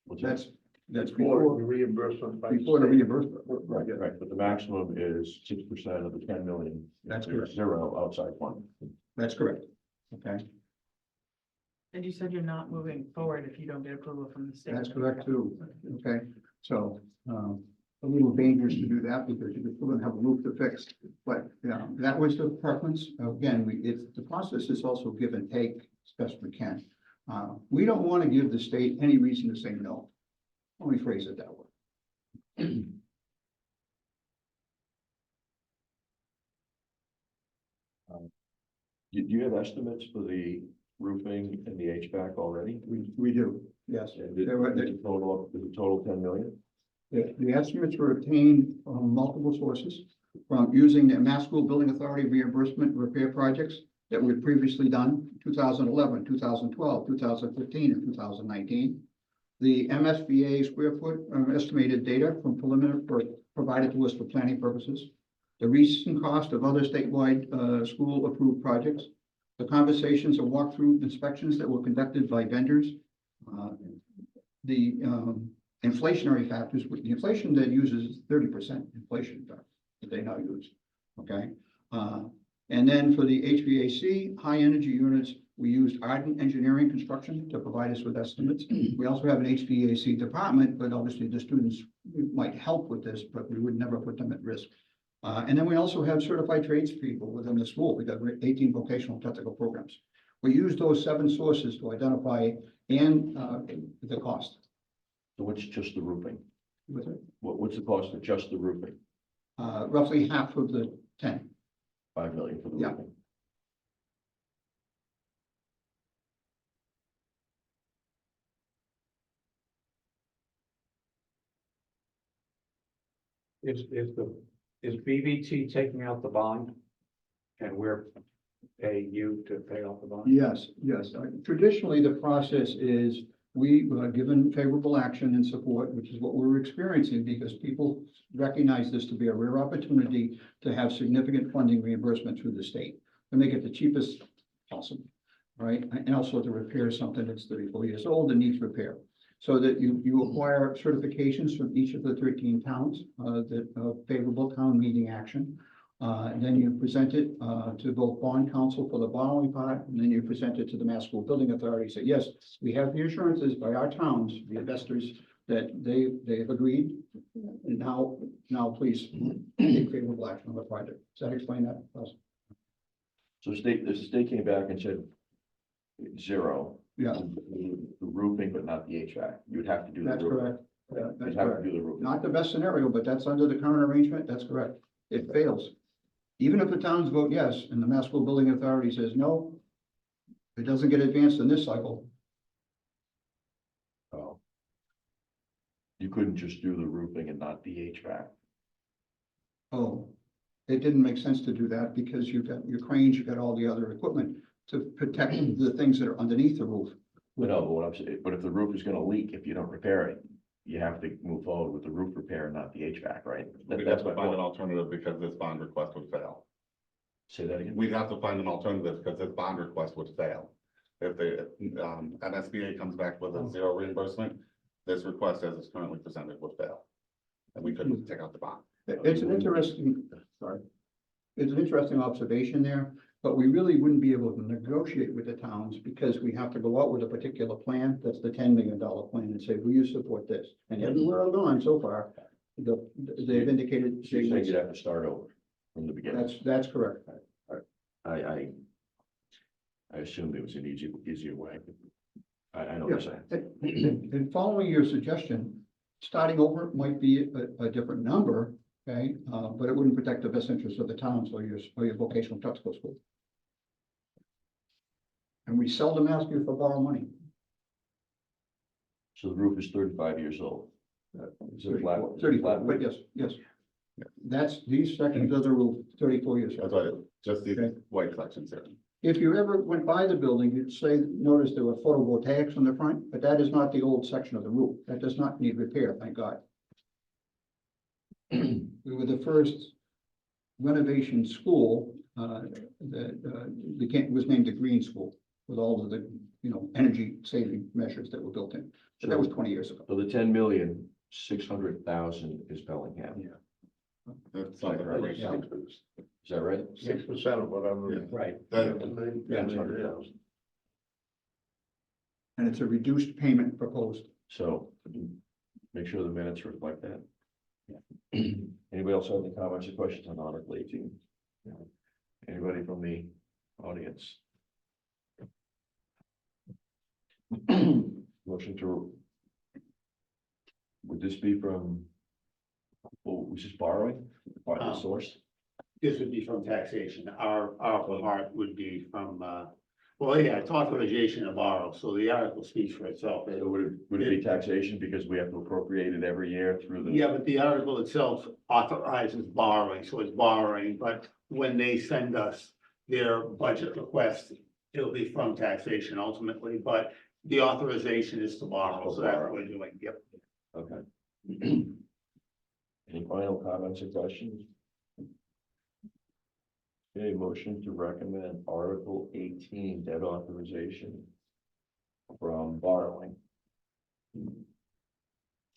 What's that? That's Before before, the reimbursement. by before the state. reimbursement. Right, but the maximum is 6% of the 10 million. That's There's correct. 0 outside fund. That's correct. Okay, And you said you're not moving forward if you don't get approval from the state. that's correct too. Okay, so, a little dangerous to do that because you're still gonna have a roof to fix. But, that was the preference. Again, the process is also give and take as best we can. We don't want to give the state any reason to say no. Let me phrase it that way. Do you have estimates for the roofing and the HVAC already? We do, yes. And There were- is the total 10 million? The estimates were obtained from multiple sources, from using the Mass School Building Authority reimbursement repair projects that were previously done, 2011, 2012, 2015, and 2019. The MSBA square foot estimated data from preliminary, provided to us for planning purposes. The recent cost of other statewide school approved projects. The conversations and walkthrough inspections that were conducted by vendors. The inflationary factors, the inflation that uses 30% inflation that they now use, okay? And then for the HVAC, high energy units, we used Ardent Engineering Construction to provide us with estimates. We also have an HVAC department, but obviously the students might help with this, but we would never put them at risk. And then we also have certified tradespeople within the school. We got 18 vocational technical programs. We use those 7 sources to identify and the cost. So what's just the roofing? With it. What's the cost of just the roofing? Roughly half of the 10. 5 million for the Yeah. roofing. Is BVT taking out the bond? And we're paying you to pay off the bond? Yes, yes. Traditionally, the process is we given favorable action and support, which is what we're experiencing because people recognize this to be a rare opportunity to have significant funding reimbursement through the state to make it the cheapest possible, right? And also to repair something that's 34 years old and needs repair. So that you acquire certifications from each of the 13 towns, that favorable town meeting action. And then you present it to both bond counsel for the borrowing part, and then you present it to the Mass School Building Authority, say, yes, we have the assurances by our towns, the investors, that they have agreed. And now please take favorable action on the project. Does that explain that? Russ? So the state came back and said zero. Yeah, The roofing, but not the HVAC. You would have to do the that's roofing. correct. Yeah, that's You'd have to correct. do the roofing. Not the best scenario, but that's under the current arrangement. That's correct. It fails. Even if the towns vote yes, and the Mass School Building Authority says no, it doesn't get advanced in this cycle. Oh. You couldn't just do the roofing and not the HVAC. Oh, it didn't make sense to do that because you've got your cranes, you've got all the other equipment to protect the things that are underneath the roof. But no, but what I'm saying, but if the roof is gonna leak, if you don't repair it, you have to move forward with the roof repair, not the HVAC, right? We'd have That's to my find an point. alternative because this bond request would fail. Say that again. We'd have to find an alternative because this bond request would fail. If the, MSBA comes back with a zero reimbursement, this request as it's currently presented would fail. And we couldn't take out the bond. It's an interesting, sorry. It's an interesting observation there, but we really wouldn't be able to negotiate with the towns because we have to go out with a particular plan. That's the $10 million plan and say, will you support this? And everywhere I've gone so far, they've indicated. So you're saying you'd have to start over from the beginning. That's correct. I assumed it was an easier way. I know what you're saying. And following your suggestion, starting over might be a different number, okay? But it wouldn't protect the best interests of the towns or your vocational technical school. And we seldom ask you for borrow money. So the roof is 35 years old. Is it flat? 34, but yes. That's these sections of the roof, 34 years That's old. why, just these Okay. white sections here. If you ever went by the building, you'd notice there were photovoltaics on the front, but that is not the old section of the roof. That does not need repair, thank God. We were the first renovation school that was named the Green School with all of the, energy saving measures that were built in. But that was 20 years ago. So the 10,600,000 is Bellingham. Yeah. That's not the right. Is that right? 6% of whatever. Yeah. Right. That- 600,000. And it's a reduced payment proposed. So make sure the minutes reflect that. Anybody else have any comments or questions on Article 18? Anybody from the audience? Motion to. Would this be from? Well, was this borrowing? By the source? This would be from taxation. Our part would be from, it's authorization to borrow, so the article speaks for itself. So would it be taxation because we have to appropriate it every year through the? Yeah, but the article itself authorizes borrowing, so it's borrowing, but when they send us their budget request, it'll be from taxation ultimately, but the authorization is to borrow, so that's what we're doing, yep. Okay. Any final comments or questions? Okay, motion to recommend Article 18, debt authorization from borrowing.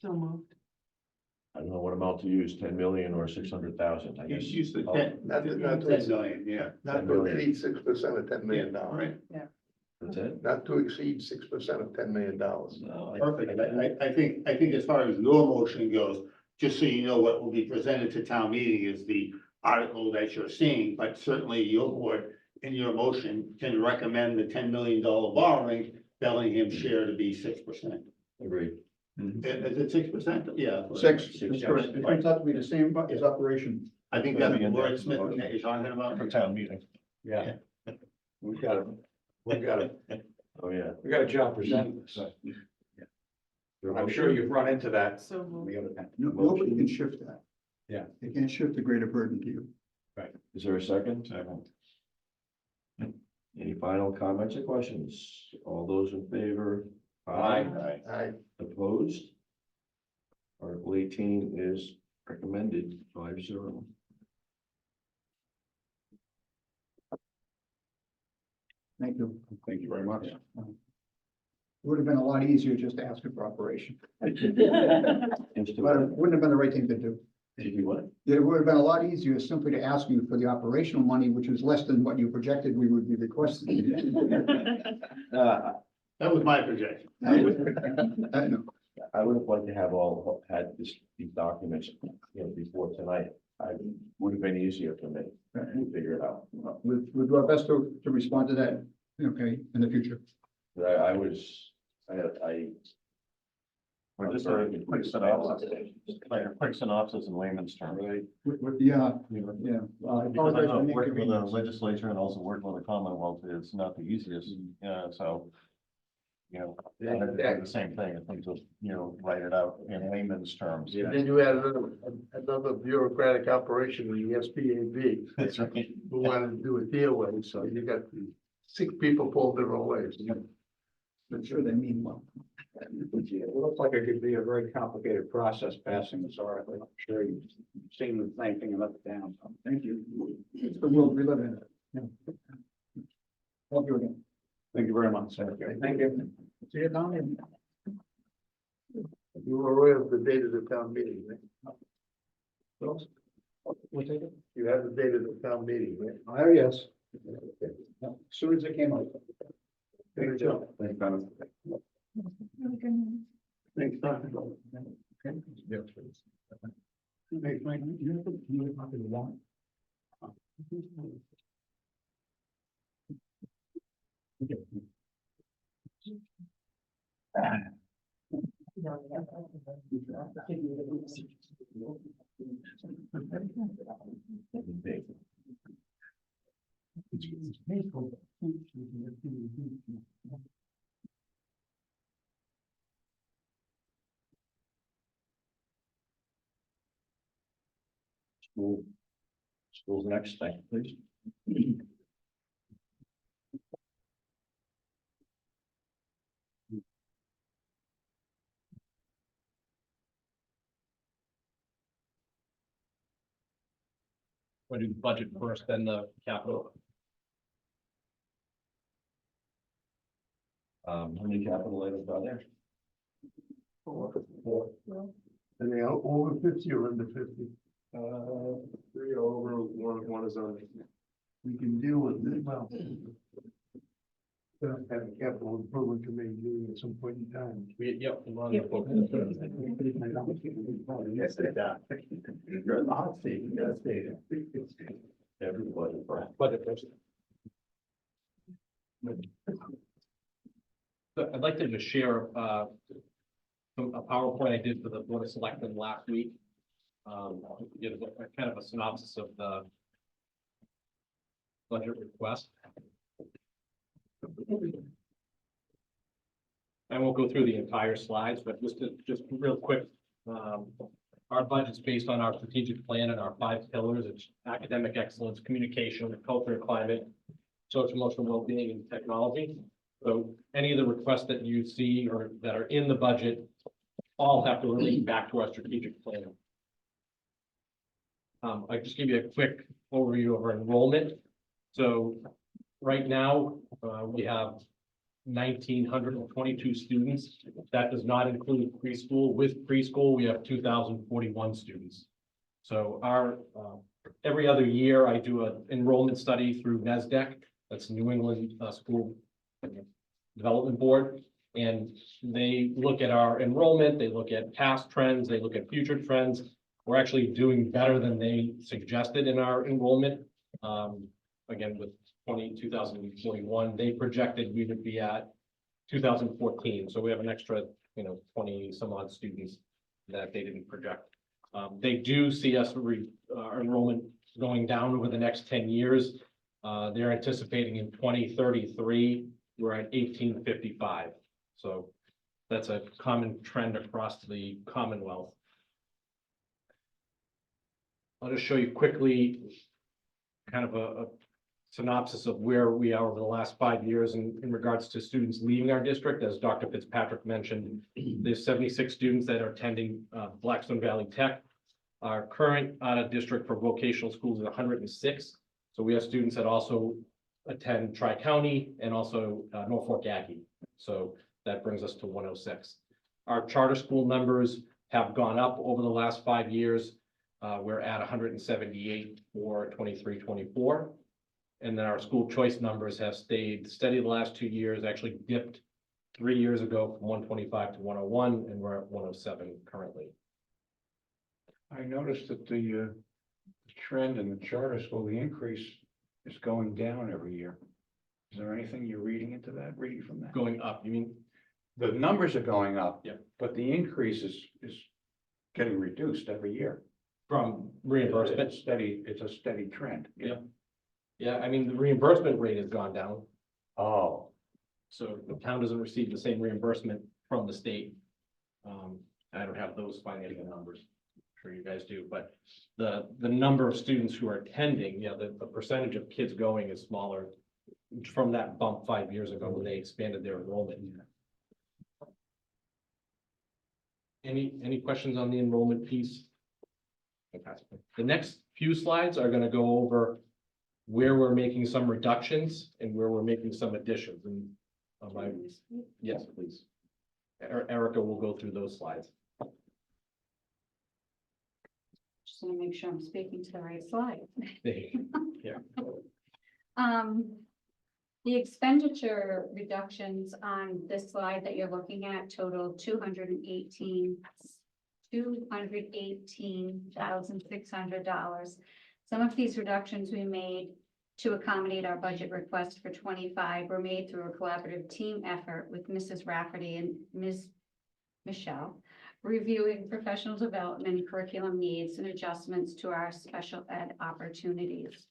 So moved. I don't know what amount to use, 10 million or 600,000, I guess. Use the Oh, 10 Not to 10 million, yeah. Not to exceed 6% of $10 million. Right. That's it? Not to exceed 6% of $10 million. No, Perfect. I think as far as your motion goes, just so you know, what will be presented to town meeting is the article that you're seeing, but certainly your board in your motion can recommend the $10 million borrowing, Bellingham share to be 6%. Agreed. Is it 6%? Yeah. Six, Six, that's yeah. correct. It turns out to be the same as operation. I think that's the wordsmith that you're talking about. For town meeting. Yeah. We've got it. Oh, yeah. We got a job presenting this. I'm sure you've run into that. So on moved. the other end. Nobody can shift that. They can't shift the greater burden to you. Is there a second? Second. Any final comments or questions? All those in favor? Aye. Opposed? Article 18 is recommended 5-0. Thank you. Thank you very much. It would have been a lot easier just to ask for operation, but it wouldn't have been the right thing to do. Did you what? It would have been a lot easier simply to ask you for the operational money, which was less than what you projected we would be requesting. That was my projection. I know. I would have liked to have these documents, before tonight. I would have been easier for me to figure it out. We'll do our best to respond to that, okay, in the future. But Or just a quick synopsis, like a quick synopsis in layman's terms. Right. Yeah, You know, yeah. I Because I apologize know for the working with the inconvenience. legislature and also working with the Commonwealth is not the easiest, so. I had to do the same thing, I think, to, write it out in layman's terms. And then you had another bureaucratic operation in the SBAB That's right. who wanted to do it their way, so you got 6 people pulled different ways. I'm sure they mean well. It looks like it could be a very complicated process passing this article. I'm sure you've seen the same thing and left it down. So Thank you. It's the world we live in. Yeah. Thank you again. thank you very much. Thank you. See you down there. You were aware of the date of the town meeting, right? What's it? You have the date of the town meeting, right? Oh, yes. As soon as it came out. Good job. Thanks, Dennis. Thanks, Dr. Okay. Yeah, please. Hey, Frank, you have a copy of the warrant? Okay. School's next, thank you, please. Want to do the budget first, then the capital? How many capital items are there? 4. And they are over 50 or under 50? 3 over, one is under. We can deal with it, well. Have a capital improvement committee meeting at some point in time. Yep. we're on the book. Yes, they do. You're the hot seat, you gotta stay there. Everybody, right? Budget first. So I'd like to just share, a PowerPoint I did for the Board of Selectmen last week. Give a kind of a synopsis of the budget request. I won't go through the entire slides, but just real quick. Our budget's based on our strategic plan and our 5 pillars. It's academic excellence, communication, culture and climate, social emotional well-being, and technology. So any of the requests that you see or that are in the budget all have to relate back to our strategic plan. I just give you a quick overview of our enrollment. So right now, we have 1,922 students. That does not include preschool. With preschool, we have 2,041 students. So our every other year, I do an enrollment study through NESDEC. That's New England School Development Board. And they look at our enrollment, they look at past trends, they look at future trends. We're actually doing better than they suggested in our enrollment. Again, with 2021, they projected we would be at 2014. So we have an extra, 20 some odd students that they didn't project. They do see us our enrollment going down over the next 10 years. They're anticipating in 2033, we're at 1855. So that's a common trend across the Commonwealth. I'll just show you quickly kind of a synopsis of where we are over the last 5 years in regards to students leaving our district. As Dr. Fitzpatrick mentioned, there's 76 students that are attending Blackstone Valley Tech. Our current out of district for vocational schools is 106. So we have students that also attend Tri-County and also Norfolk Aggie. So that brings us to 106. Our charter school numbers have gone up over the last 5 years. We're at 178 for 23-24. And then our school choice numbers have stayed steady the last 2 years, actually dipped 3 years ago from 125 to 101, and we're at 107 currently. I noticed that the trend in the charter school, the increase is going down every year. Is there anything you're reading into that, reading from that? Going up, you mean? The numbers are going up. Yeah. But the increase is getting reduced every year. From reimbursement? It's a steady trend. Yeah. Yeah, I mean, the reimbursement rate has gone down, Oh, so the town doesn't receive the same reimbursement from the state. I don't have those financial numbers, I'm sure you guys do, but the number of students who are attending, yeah, the percentage of kids going is smaller from that bump 5 years ago when they expanded their enrollment. Any questions on the enrollment piece? Okay. The next few slides are going to go over where we're making some reductions and where we're making some additions. And yes, please. Erica will go through those slides. Just want to make sure I'm speaking to the right slide. Yeah. The expenditure reductions on this slide that you're looking at total $218,600. Some of these reductions we made to accommodate our budget request for 25 were made through a collaborative team effort with Mrs. Rafferty and Ms. Michelle, reviewing professional development, curriculum needs, and adjustments to our special ed opportunities.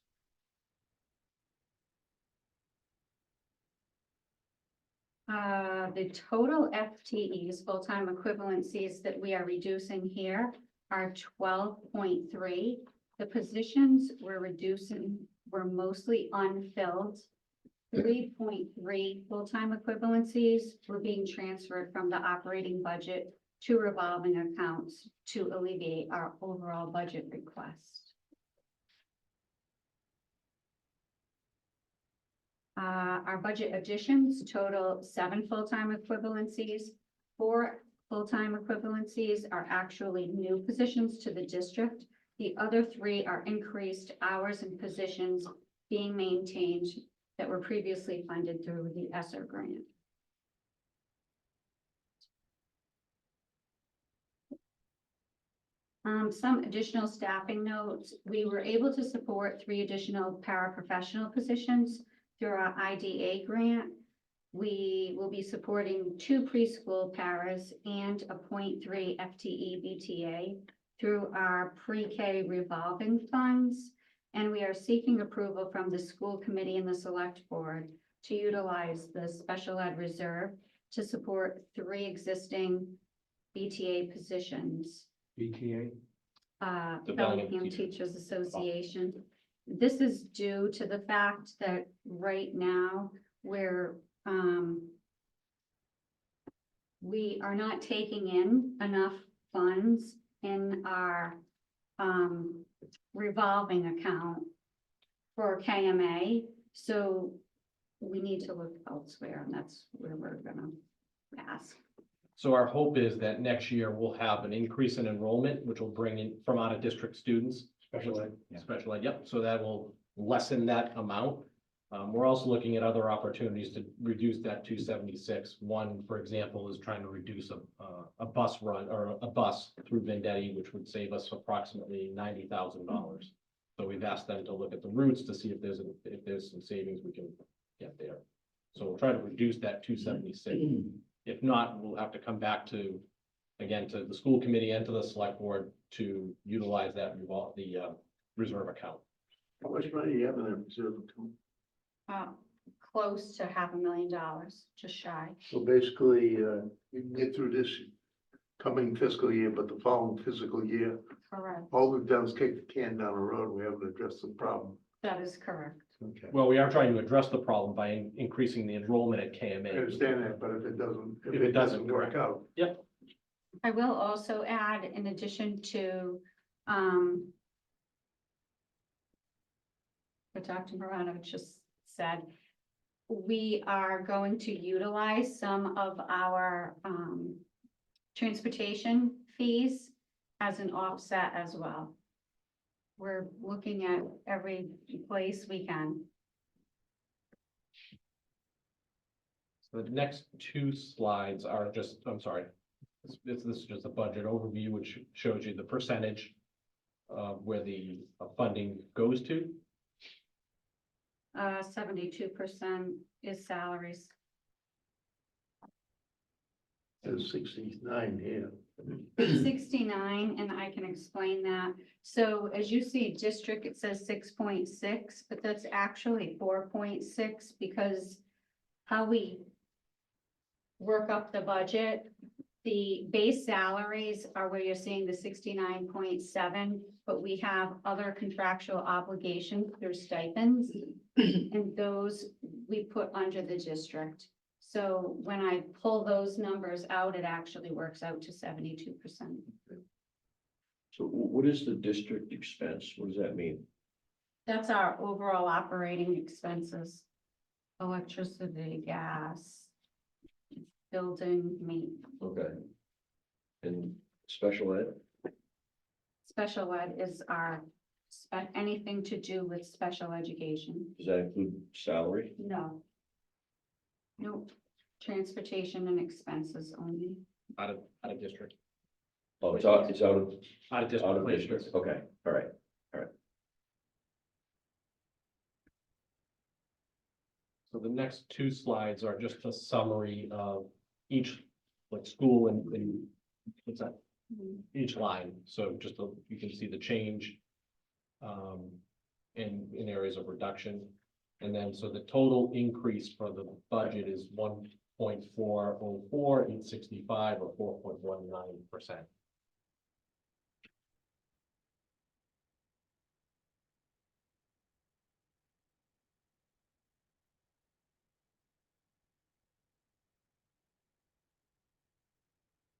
The total FTEs, full-time equivalencies that we are reducing here are 12.3. The positions we're reducing were mostly unfilled. 3.3 full-time equivalencies were being transferred from the operating budget to revolving accounts to alleviate our overall budget request. Our budget additions total 7 full-time equivalencies. 4 full-time equivalencies are actually new positions to the district. The other 3 are increased hours and positions being maintained that were previously funded through the ESSER grant. Some additional staffing notes. We were able to support 3 additional paraprofessional positions through our IDA grant. We will be supporting 2 preschool paras and a 0.3 FTE BTA through our pre-K revolving funds. And we are seeking approval from the school committee and the select board to utilize the special ed reserve to support 3 existing BTA positions. BTA? The Bellingham Teachers Association. This is due to the fact that right now we are not taking in enough funds in our revolving account for KMA. So we need to look elsewhere, and that's where we're gonna ask. So our hope is that next year we'll have an increase in enrollment, which will bring in from out of district students. Special ed? Yeah. Special ed, yep, so that will lessen that amount. We're also looking at other opportunities to reduce that 276. One, for example, is trying to reduce a bus run or a bus through Vendetti, which would save us approximately $90,000. So we've asked them to look at the routes to see if there's some savings we can get there. So we'll try to reduce that 276. If not, we'll have to come back to, again, to the school committee and to the select board to utilize that reserve account. How much money do you have in that reserve account? Close to $500,000, just shy. So basically, you can get through this coming fiscal year, but the following fiscal year, Correct. all we've done is kick the can down the road. We haven't addressed the problem. That is correct. Okay. Well, we are trying to address the problem by increasing the enrollment at I KMA. understand that, but if it doesn't work correct. out, I will also add, in addition to, what Dr. Morano just said, we are going to utilize some of our, transportation fees as an offset as well. We're looking at every place we can. So the next two slides are just, I'm sorry, this is just a budget overview, which shows you the percentage of where the funding goes to. 72% is salaries. there's 69 here. 69, and I can explain that. So as you see, district, it says 6.6, but that's actually 4.6 because how we work up the budget, the base salaries are where you're seeing the 69.7, but we have other contractual obligations through stipends, and those we put under the district. So when I pull those numbers out, it actually works out to 72%. So what is the district expense? What does that mean? That's our overall operating expenses. Electricity, gas, building, meat. Okay. And special ed? Special ed is our, anything to do with special education. Does that include salary? No. Nope, transportation and expenses only. Out of district. Oh, it's out of, Out of district. out of placements. district. Okay, all right. So the next two slides are just a summary of each, like, school and what's that? Each line, so just so you can see the change in areas of reduction. And then, so the total increase for the budget is 1.404, 865, or 4.19%.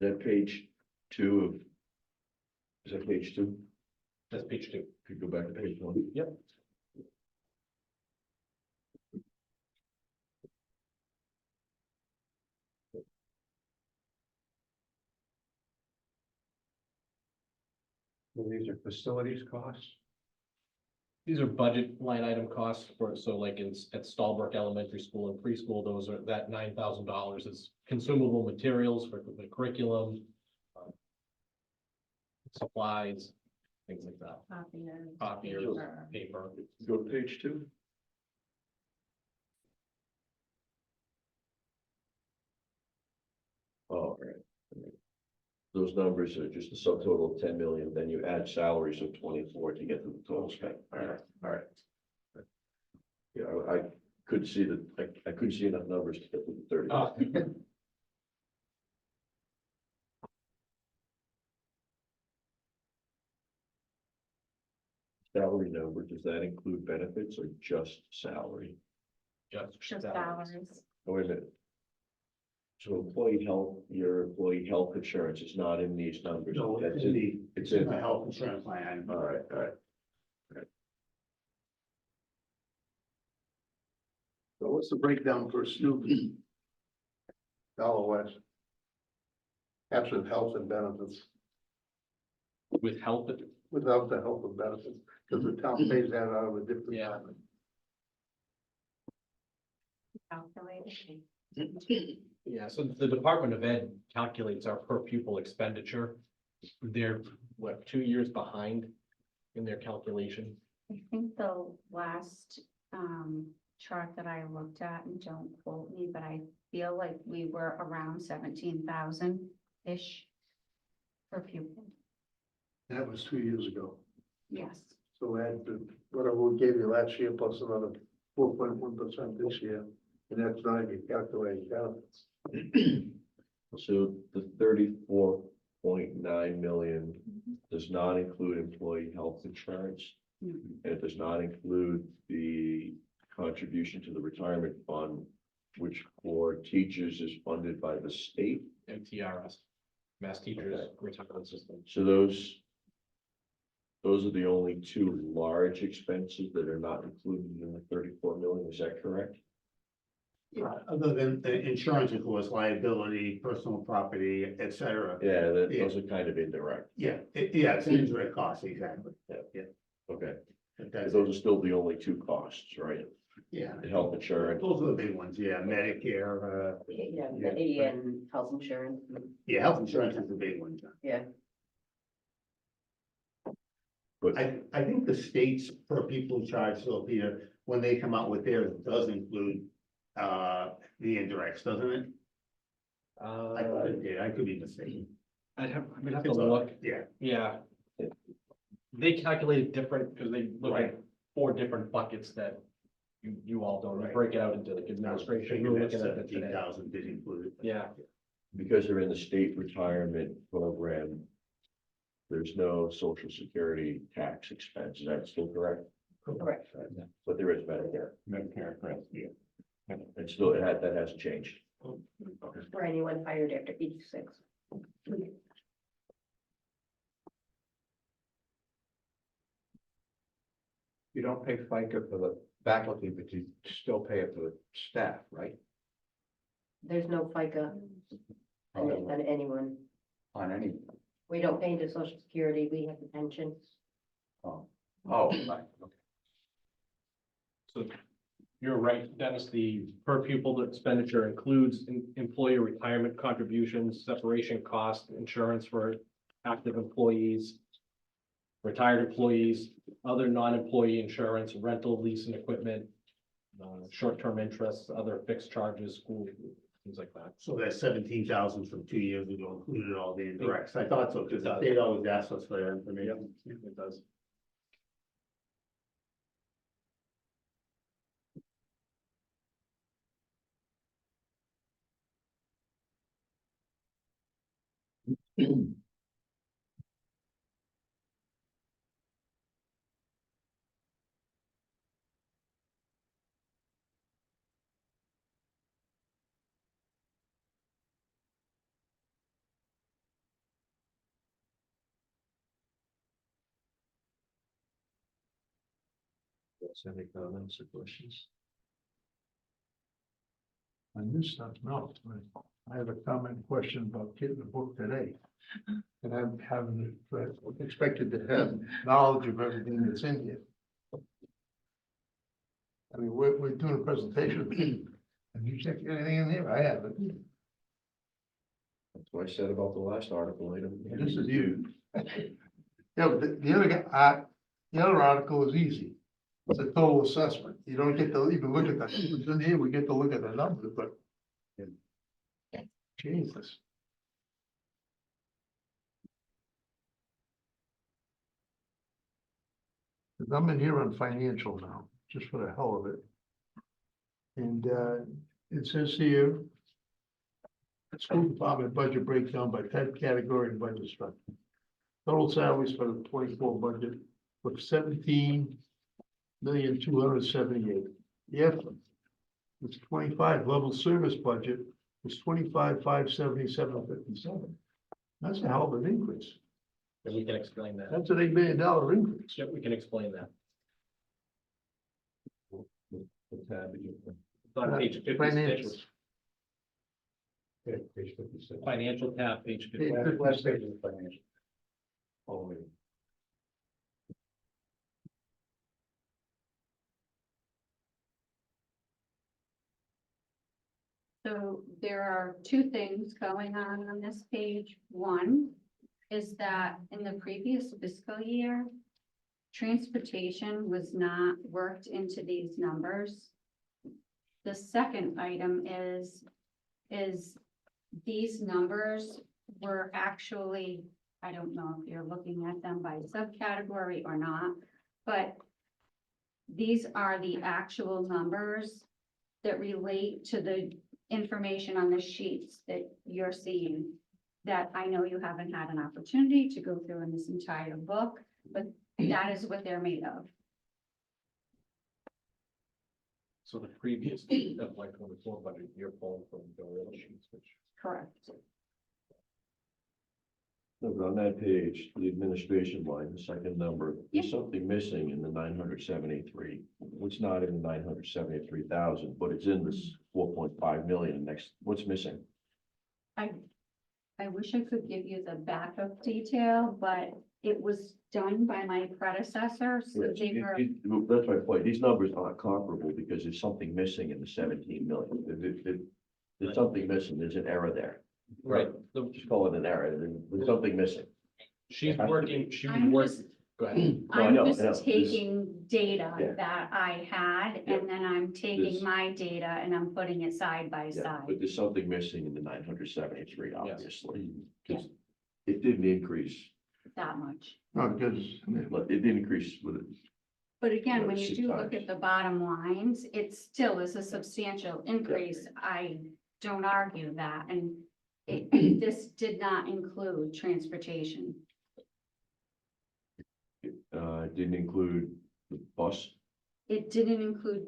Is that page 2 of? Is that page 2? That's page 2. Could you go back to page 1? Yep. So these are facilities costs. These are budget line item costs for, so like at Stallbrook Elementary School and preschool, those are, that $9,000 is consumable materials for the curriculum, supplies, things like that, copiers, paper. Go to page 2. Oh, all right. Those numbers are just a subtotal of 10 million, then you add salaries of 24 to get to the total spent. All right. Yeah, I couldn't see I couldn't see enough numbers to get to the 30. Salary number, does that include benefits or just salary? Just salaries. Oh, wait a minute. So employee health, your employee health insurance is not in these numbers. No, That's it's in the, it's in in. the health insurance line item. All right. So what's the breakdown per student? Dollar wise. Absent health and benefits, With help, without the health and benefits, because the town pays that out of a different. Yeah. line. Calculated. yeah, so the Department of Ed calculates our per pupil expenditure. They're, what, 2 years behind in their calculation? I think the last chart that I looked at, and don't quote me, but I feel like we were around 17,000-ish per pupil. That was 2 years ago. Yes. So add the, whatever we gave you last year plus another 4.1% this year, and that's not even calculating benefits. So the 34 $1.9 million does not include employee health insurance. Mhm. And it does not include the contribution to the retirement fund, which for teachers is funded by the state. MTRS, Mass Teachers Retirement System. So those are the only two large expenses that are not included in the 34 million. Is that correct? Other than the insurance, of course, liability, personal property, et cetera. Yeah, those are kind of indirect. Yeah, yeah, it's indirect costs, exactly. Okay, That's, those are still the only two costs, right? yeah. The health insurance. Those are the big ones, yeah, Medicare, Yeah, Yeah. and health insurance, yeah, health insurance is the big one, John. yeah. But I think the states per people charge, so Peter, when they come out with theirs, does include, the indirects, doesn't it? I thought it did, I could be mistaken. I'd have to It's a- look, Yeah, yeah. They calculate it different because they look at Right. 4 different buckets that you all don't, Right. break it out into like I was administration. thinking We're that looking at that 17,000 today. did include it. Yeah. because they're in the state retirement program, there's no social security tax expense. Is that still correct? Correct. But there is Medicare. Medicare, correct. And still, that hasn't changed. For anyone hired after age 6. You don't pay FICA for the faculty, but you still pay it for the staff, right? There's no FICA on anyone. On any, We don't pay into social security, we have the pension. right, okay. So you're right, Dennis, the per pupil expenditure includes employee retirement contributions, separation costs, insurance for active employees, retired employees, other non-employee insurance, rental, lease and equipment, short-term interests, other fixed charges, school, things like that. So that 17,000 from 2 years ago included all the indirects. I thought so, because they'd always ask us for that information. It does. Any comments or questions? On this stuff, no, I have a comment question about getting the book today. And I'm having, expected to have knowledge of everything that's in here. I mean, we're doing a presentation. Have you checked anything in here? I haven't. That's what I said about the last article item. This is you. Yeah, but the other guy, the other article is easy. It's a total assessment. You don't get to even look at the, it's in here, we get to look at the numbers, but. Jesus. Cause I'm in here on financial now, just for the hell of it. And, it says here. School department budget breakdown by type, category, and budget structure. Total salaries for the 24 budget was 17,278,000. Yes. It's 25 level service budget was 25,577,57. That's a hell of an increase. And we can explain that. That's an $8 million increase. Yep, we can explain that. It's on page 56. Financials. Okay, page 56. Financial tab, page Page 56. Last page is financial. Oh, wait. So there are two things going on this page. One is that in the previous fiscal year, transportation was not worked into these numbers. The second item is these numbers were actually, I don't know if you're looking at them by subcategory or not, but these are the actual numbers that relate to the information on the sheets that you're seeing. that I know you haven't had an opportunity to go through in this entire book, but that is what they're made of. So the previous FY 24 budget year pulled from the real sheets, which. Correct. No, but on that page, the administration line, the second number, there's something missing in the 973. It's not in the 973,000, but it's in this 4.5 million next, what's missing? I wish I could give you the backup detail, but it was done by my predecessor, so Yeah, they were. That's my point. These numbers aren't comparable because there's something missing in the 17 million. There's something missing. There's an error there. Right. Just call it an error. There's something missing. She's It has to working, she I'm would work, just- go ahead. No, I know, I'm I know. just taking data Yeah. that I had, Yeah. and then I'm taking This- my data and I'm putting it side by Yeah, side. but there's something missing in the 973, Yes. obviously. Because it didn't increase, That much. No, because, but it didn't increase with it. But again, Yeah, when you 6 do look times. at the bottom lines, it still is a substantial increase. I don't argue that, and this did not include transportation. It didn't include the bus. It didn't include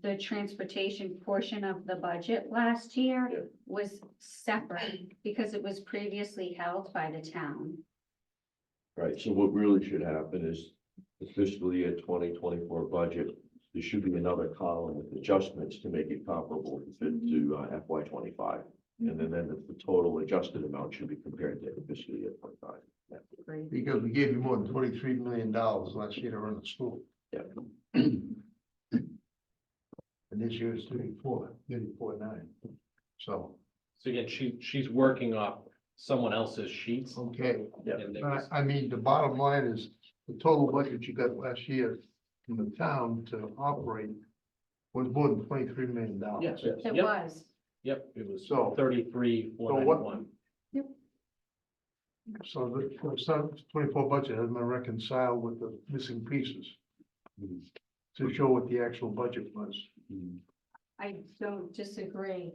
the transportation portion of the budget last Yeah. year was separate because it was previously held by the town. Right, so what really should happen is the fiscal year 2024 budget, there should be another column with adjustments to make it comparable to FY 25. And then the total adjusted amount should be compared to the fiscal year 25. Yeah. Great. because we gave you more than $23 million last year to run the school. Yeah. And this year is 34.9. So, So again, she's working off someone else's sheets. okay. And there But was- I mean, the bottom line is the total budget you got last year from the town to operate was more than $23 million. Yes, It yep, was. yep, it was So- 33, So what- 491. So the 24 budget has been reconciled with the missing pieces to show what the actual budget was. I don't disagree.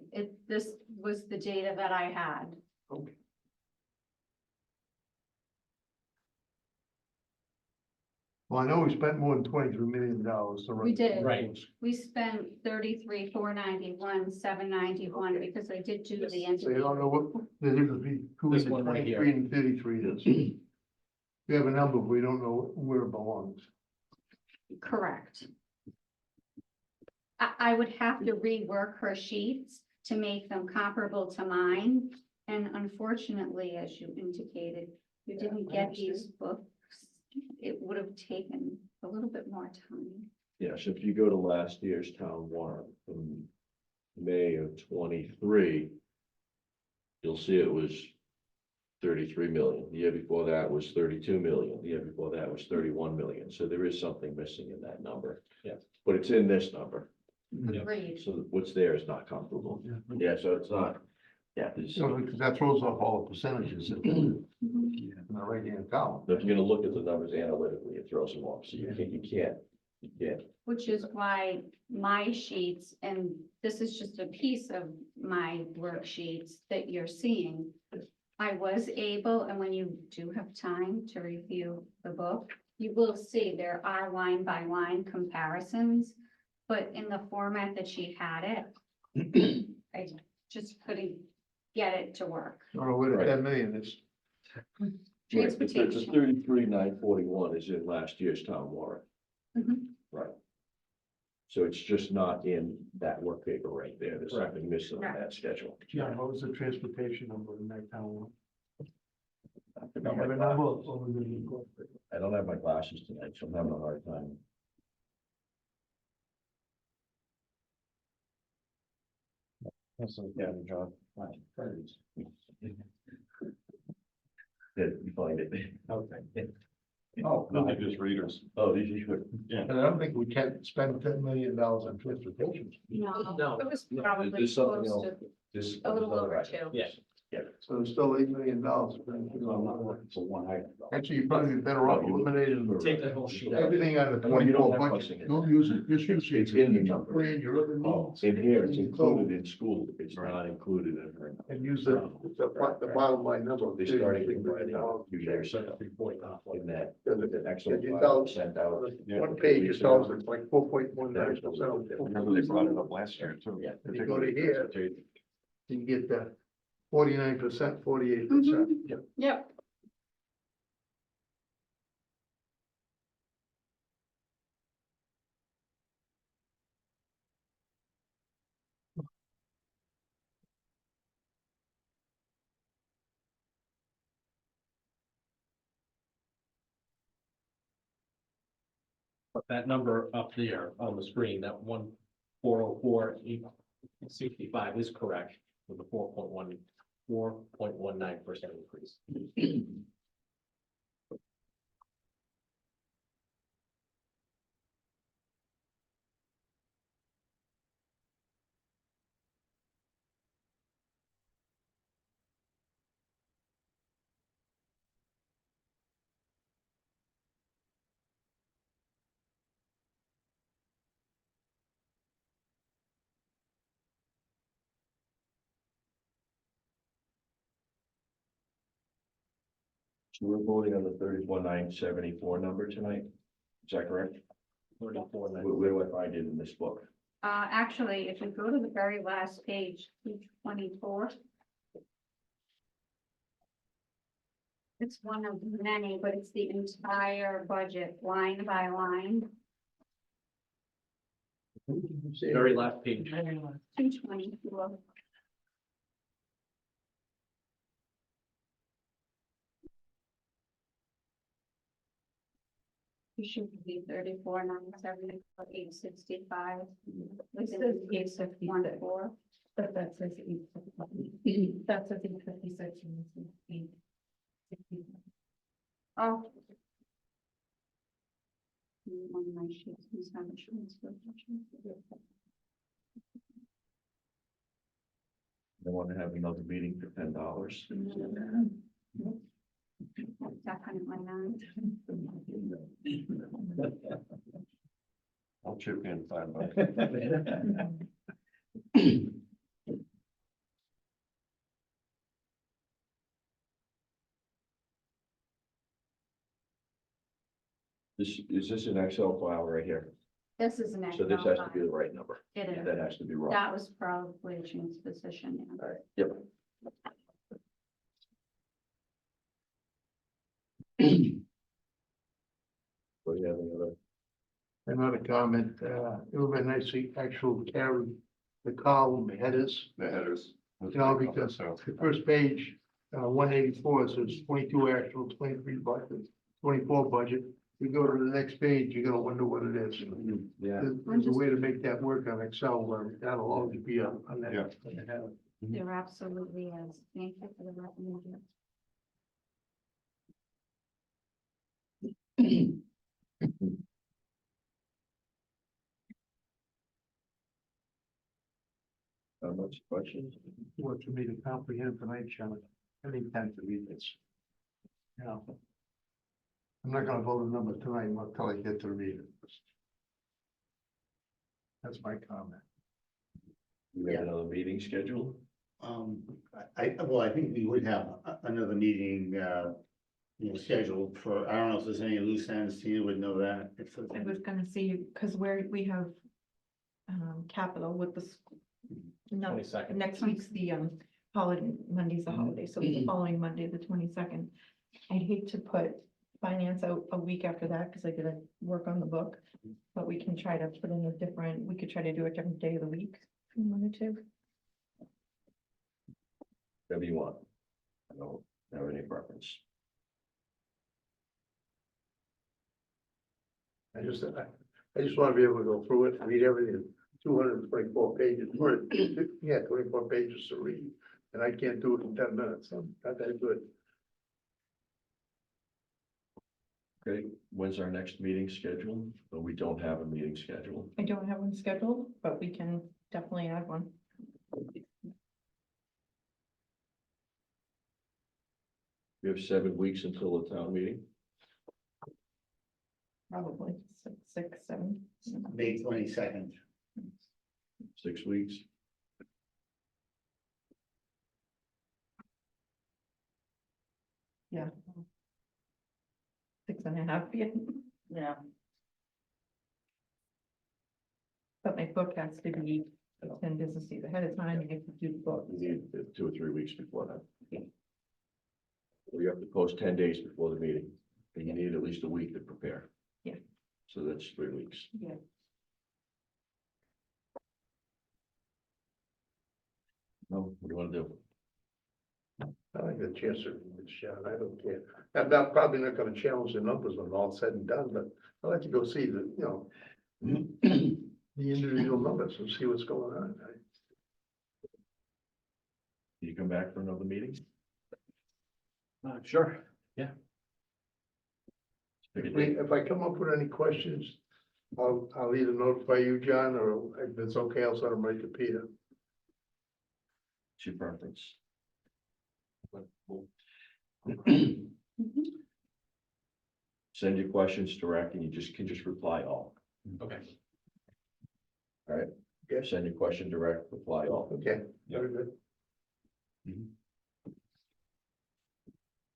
This was the data that I had. Okay. Well, I know we spent more than $23 million to run. We did. Right. We spent 33, 491, 791, because I did do the So you entity. don't know what the difference between This the one right here. 23 and 33 is. We have a number, but we don't know where it belongs. Correct. I would have to rework her sheets to make them comparable to mine. And unfortunately, as you indicated, you didn't get these books. It would have taken a little bit more time. Yeah, so if you go to last year's town warrant from May of 23, you'll see it was 33 million. The year before that was 32 million. The year before that was 31 million. So there is something missing in that number. Yeah. But it's in this number. Agreed. So what's there is not comparable. Yeah, so it's not, yeah, there's, So, because that throws off all the percentages in Mhm. the right-hand column. if you're gonna look at the numbers analytically, it throws them off. So you can't. Which is why my sheets, and this is just a piece of my worksheets that you're seeing. I was able, and when you do have time to review the book, you will see there are line by line comparisons. But in the format that she had it, I just couldn't get it to work. I don't know where the Right. 10 million is. The Transportation. 33,941 is in last year's town warrant. Mhm. Right. So it's just not in that work paper right there. There's Correct. something missing on Correct. that schedule. John, what was the transportation number in that town one? I You have a number or was it incorporated? I don't have my glasses tonight, so I'm having a hard time. That's a yeah, job. Yeah, you find it. Okay. Oh, No, I just readers. Oh, did you? and I don't think we can spend $10 million on transportation. No, No. it was No, probably there's something close else. to This. a little there's other over items. two. Yeah. So there's still $8 million. It's a one item. Actually, you'd probably be better off eliminating Take that whole sheet out. everything out of the No, you don't 24 have budget. busing in Don't use it, just use It's in the number. Plan your other Oh, needs. in here, it's included in school, it's not included in her. And use the bottom line number. They started to write it out, you guys sent in that, the Excel You file tell- sent out. One page, it tells us like 4.19%. Remember they brought it up last year too. Yeah. And you go to here, you get the 49%, 48%. Yep. But that number up there on the screen, that 1,404,865 is correct with the 4.19% increase. So we're voting on the 34,974 number tonight, is that correct? 34, Where do I find it in this book? Actually, if you go to the very last page, page 24. It's one of many, but it's the entire budget, line by line, very last page. 224. You should be 34,970,865. This is 861.4. But that says 8, that says 856 and this is 860. Oh. One of my sheets, these have insurance. They want to have another meeting for $10. Definitely not. I'll chip in $5. Is this an Excel file right here? This is an So this Excel has to be the file. right number. It is. That has to be wrong. That was probably a transposition. Yeah. All right, yep. Do you have any other? Another comment, it would be nice to actually carry the column headers, The headers. you know, because the first page, 184 says 22 actual, 23 budget, 24 budget. You go to the next page, you're gonna wonder what it is. Yeah. There's a way to make that work on Excel, where that'll always be on that. Yeah. on the header. There absolutely is. Thank you for the recommendation. Much questions? What for me to comprehend tonight, Sean, I need time to read this. You know. I'm not gonna vote a number tonight until I get to read it. That's my comment. We have another meeting scheduled? Well, I think we would have another meeting, scheduled for, I don't know if there's any loose ends, Tina would know that. If there's I any- was gonna see, because we have capital with the no, 22nd. next week's the holiday, Monday's the holiday, so the following Monday, the 22nd. I'd hate to put finance out a week after that, because I gotta work on the book, but we can try to put in a different, we could try to do a different day of the week, if you wanted to. Whatever you want. I don't have any preference. I just wanna be able to go through it, read everything, 224 pages, 24 pages to read. And I can't do it in 10 minutes, I'm not that good. Okay, when's our next meeting scheduled? But we don't have a meeting scheduled. I don't have one scheduled, but we can definitely add one. We have 7 weeks until the town meeting. Probably six, seven. May 22nd. 6 weeks. Yeah. 6.5, yeah. Yeah. But my book has to be 10 business days ahead of time, and I have to do the book. We need 2 or 3 weeks before that. Yeah. We have to post 10 days before the meeting, and you need at least a week to prepare. Yeah. So that's 3 weeks. Yeah. No, what do you want to do? I like the chance to, Sharon, I don't care. I'm not, probably not gonna challenge the numbers when all said and done, but I like to go see the, the individual numbers and see what's going on. Can you come back for another meeting? Sure. If I come up with any questions, I'll either notify you, John, or if it's okay, I'll send them right to Peter. It's your preference. Send your questions direct and you can just reply all. Okay. Send your question direct, reply all. Okay, very good.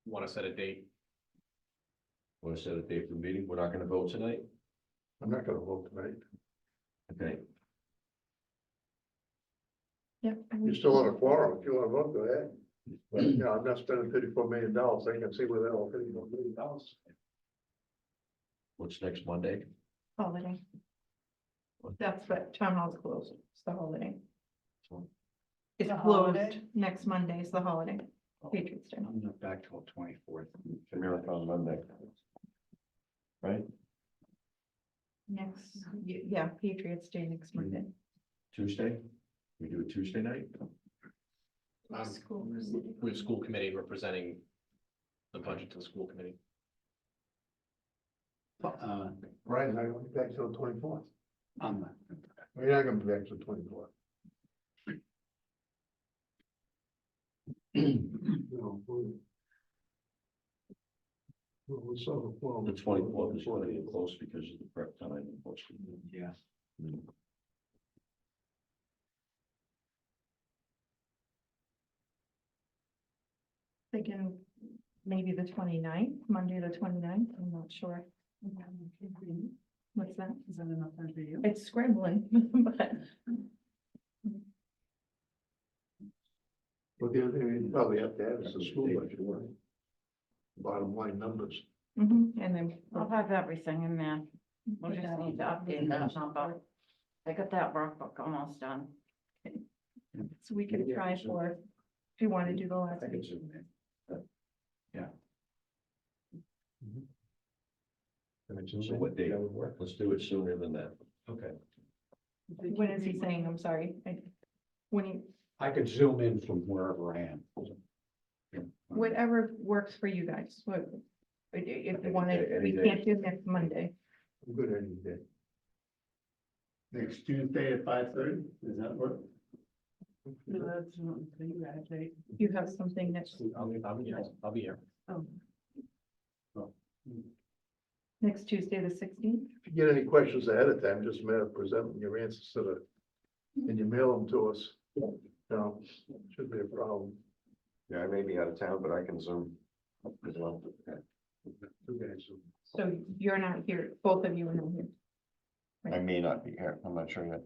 Want to set a date? Want to set a date for the meeting? We're not going to vote tonight? I'm not gonna vote tonight. Okay. Yeah. You still have a quorum. If you wanna vote, go ahead. But, you know, I'm not spending $34 million. I can see where that all $34 million. What's next Monday? Holiday. That's what town hall's closed. It's the holiday. It's closed. Next Monday is the holiday. Patriots Day. I'm not back till 24th. Marathon Monday. Right? Next, yeah, Patriots Day next Monday. Tuesday? We do it Tuesday night? School. We have school committee representing the budget to the school committee. Brian's not gonna be back till the 24th. I'm not. We're not gonna be back till 24th. No, we saw the quorum. The 24th is going to be close because of the prep time. Unfortunately. Yeah. Thinking maybe the 29th, Monday, the 29th. I'm not sure. What's that? Is that enough time for you? It's scrambling, but But the other thing you probably have to have is the school budget. Bottom line numbers. and then I'll have everything in there. We'll just need to update that number. I got that workbook almost done. so we can try for, if you want to do the last week. So what day? Let's do it sooner than that. Okay. When is he saying? I'm sorry. When he, I could zoom in from wherever I am. whatever works for you guys. What, if you want to, Any we day. can't do next Monday. I'm good any day. Next Tuesday at 5:30, does that work? You have something next, I'll be here. next Tuesday, the 16th? If you get any questions ahead of time, just a matter of presenting your answers to the, and you mail them to us. No, shouldn't be a problem. Yeah, I may be out of town, but I can Zoom as well. Okay, so So you're not here, both of you are not here. I may not be here, I'm not sure yet.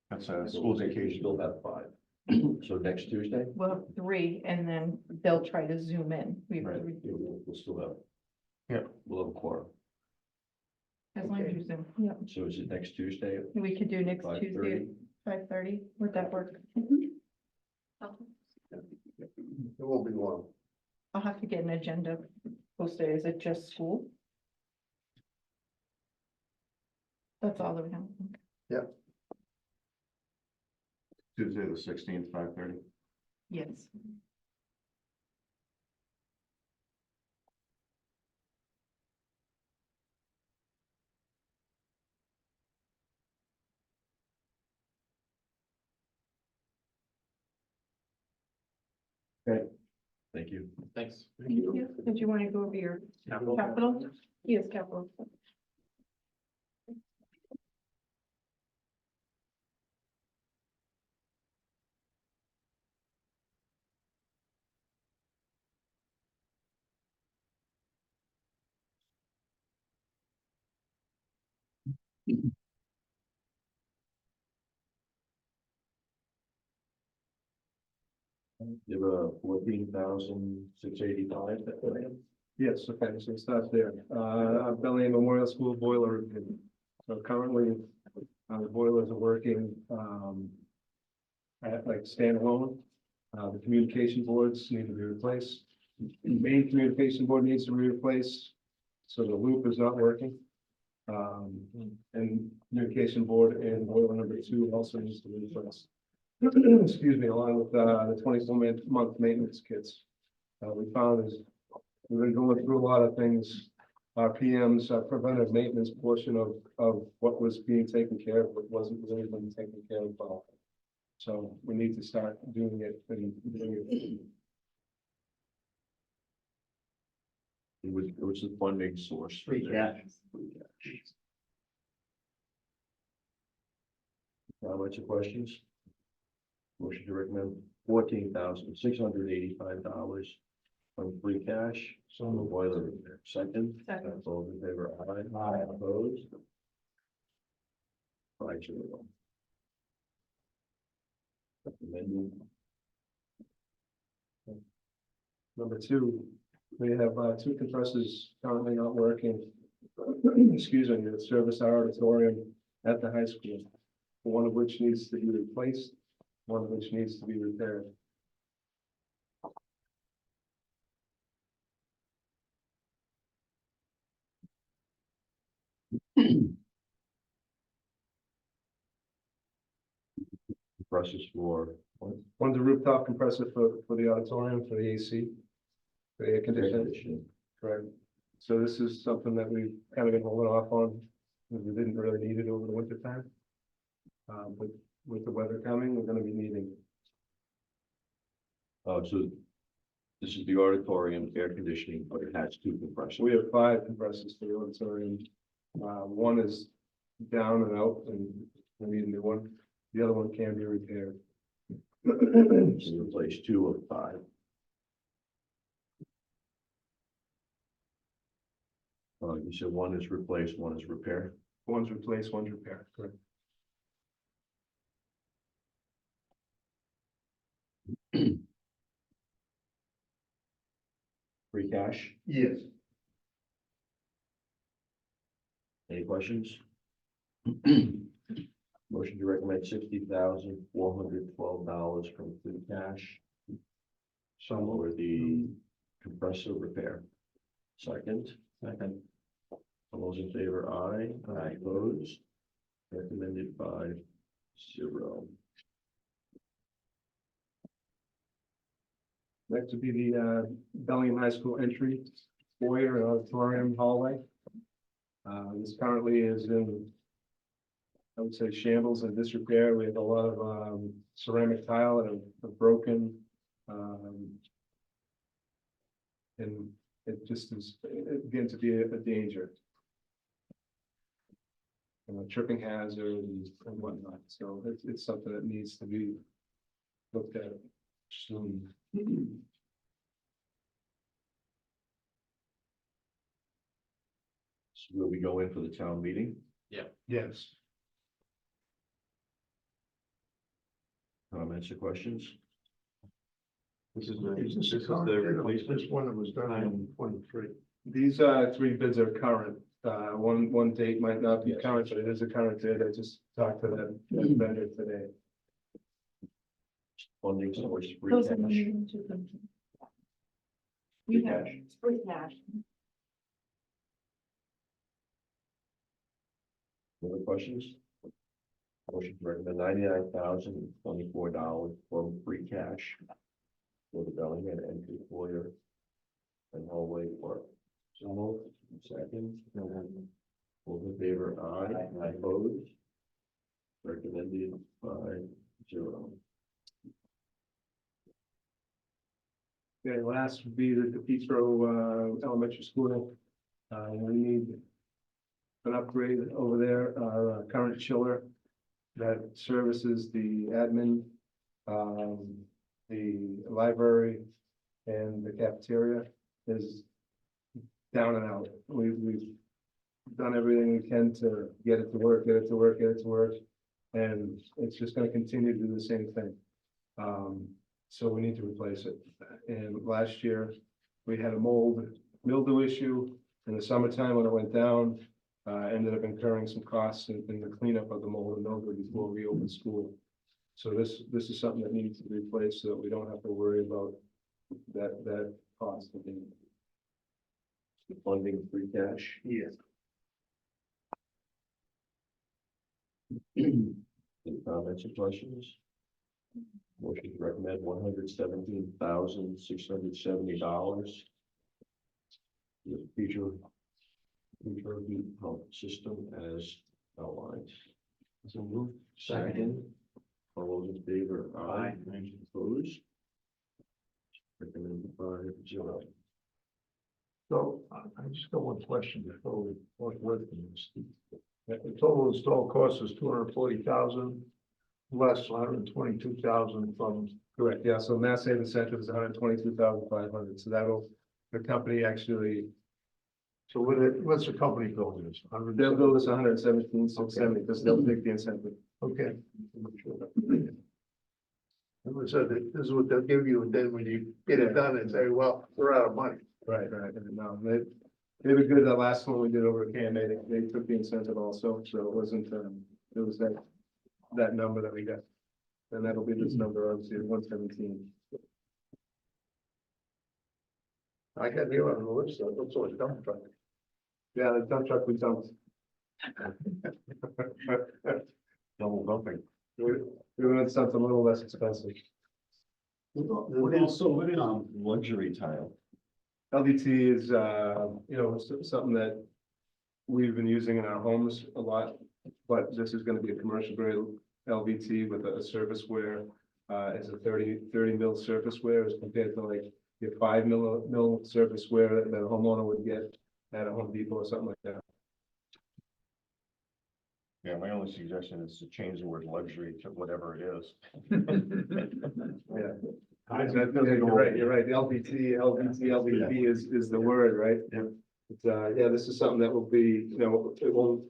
That's a School school vacation, vacation. still have 5. So next Tuesday? We'll have 3 and then they'll try to zoom in. Right, yeah, we'll still have. Yeah. We'll have a quorum. As long as you zoom, yeah. So is it next Tuesday? at We could do next 5:30? Tuesday, 5:30. Would that work? it won't be long. I'll have to get an agenda posted. Is it just school? That's all that we have. Tuesday, the 16th, 5:30. Yes. Thank you. Thanks. Thank you. Did you want to go over your capital? Yes, capital. You have a 14,685. Yes, okay, so it starts there. Bellingham Memorial School boiler. Review. So currently, the boilers are working, at like standalone. The communication boards need to be replaced. The main communication board needs to be replaced, so the loop is not working. And communication board and boiler number 2 also needs to be replaced. Excuse me, along with, the 24-month maintenance kits. We found is, we've been going through a lot of things. Our PM's preventive maintenance portion of what was being taken care of, what wasn't really being taken care of well. So we need to start doing it and doing it. Which is the funding source? Free cash. How much of questions? Motion to recommend $14,685 from free cash. So the boiler repair. Second. Second. All in favor, aye. Aye. Opposed? 5-0. Recommended. Number 2, we have 2 compressors currently not working. Excuse me, that service our auditorium at the high school. One of which needs to be replaced, one of which needs to be repaired. Compressors for what? One's a rooftop compressor for the auditorium, for the AC, for the air conditioning. Correct. So this is something that we've kind of been holding off on, because we didn't really need it over the winter time. But with the weather coming, we're gonna be needing. Oh, so this is the auditorium air conditioning, but it has 2 compressors. We have 5 compressors for the auditorium. One is down and out, and we need a new one. The other one can be repaired. So you replace 2 of 5. You said 1 is replaced, 1 is repaired. One's replaced, one's repaired. Correct. Free cash. Yes. Any questions? Motion to recommend $60,412 from free cash. So for the compressor repair. Second. Second. All those in favor, aye. Aye. Opposed? Recommended 5-0. Next would be the Bellingham High School entry foyer and auditorium hallway. This currently is in, I would say, shambles and disrepair. We have a lot of ceramic tile that have broken. And it just is, it begins to be a danger. And a tripping hazard and whatnot. So it's something that needs to be looked at soon. So will we go in for the town meeting? Yes. Comments or questions? Is this the replacement? This one that was done in 23. These 3 bids are current. One date might not be current, but it is a current bid. I just talked to that vendor today. Funding source, free Those are cash. We have cash. free cash. Other questions? Motion to recommend $99,024 from free cash for the Bellingham entry foyer and hallway work. So moved. Second. All in favor, aye. Aye. Opposed? Recommended 5-0. Okay, last would be the DePietro Elementary School. We need an upgrade over there, our current chiller that services the admin, the library, and the cafeteria is down and out. We've done everything we can to get it to work, and it's just gonna continue to do the same thing. So we need to replace it. And last year, we had a mildew issue in the summertime when it went down. Ended up incurring some costs in the cleanup of the mold and mildew before we opened school. So this is something that needs to be replaced so that we don't have to worry about that cost again. Funding free cash. Yes. Any comments or questions? Motion to recommend $117,670. The future heat pump system as outlined. So move. Second. All those in favor? Aye. Opposed? Recommend 5-0. So I just got one question before we work on this. The total install cost is 240,000, less 122,000 from. Correct, yeah, so Mass Save Incentive is 122,500, so that'll, the company actually, So what's the company building this? they'll build us 117,670, because they'll take the incentive. Okay. And we said that this is what they'll give you, and then when you get it done, and say, well, we're out of money. Right, and no, they were good, that last one we did over at KMA, they took the incentive also, so it wasn't, it was that number that we got. And that'll be this number, obviously, 117. I got here on the list, so that's what dump truck. Yeah, the dump truck we dumped. Double dumping. We went something a little less expensive. Luxury tile. LVT is, something that we've been using in our homes a lot, but this is gonna be a commercial grade LVT with a surface wear. It's a 30 mil surface wear as compared to like your 5 mil surface wear that a homeowner would get at a Home Depot or something like that. Yeah, my only suggestion is to change the word luxury to whatever it is. Yeah. You're right. The LVP is the word, right? Yeah. It's, this is something that will be, it won't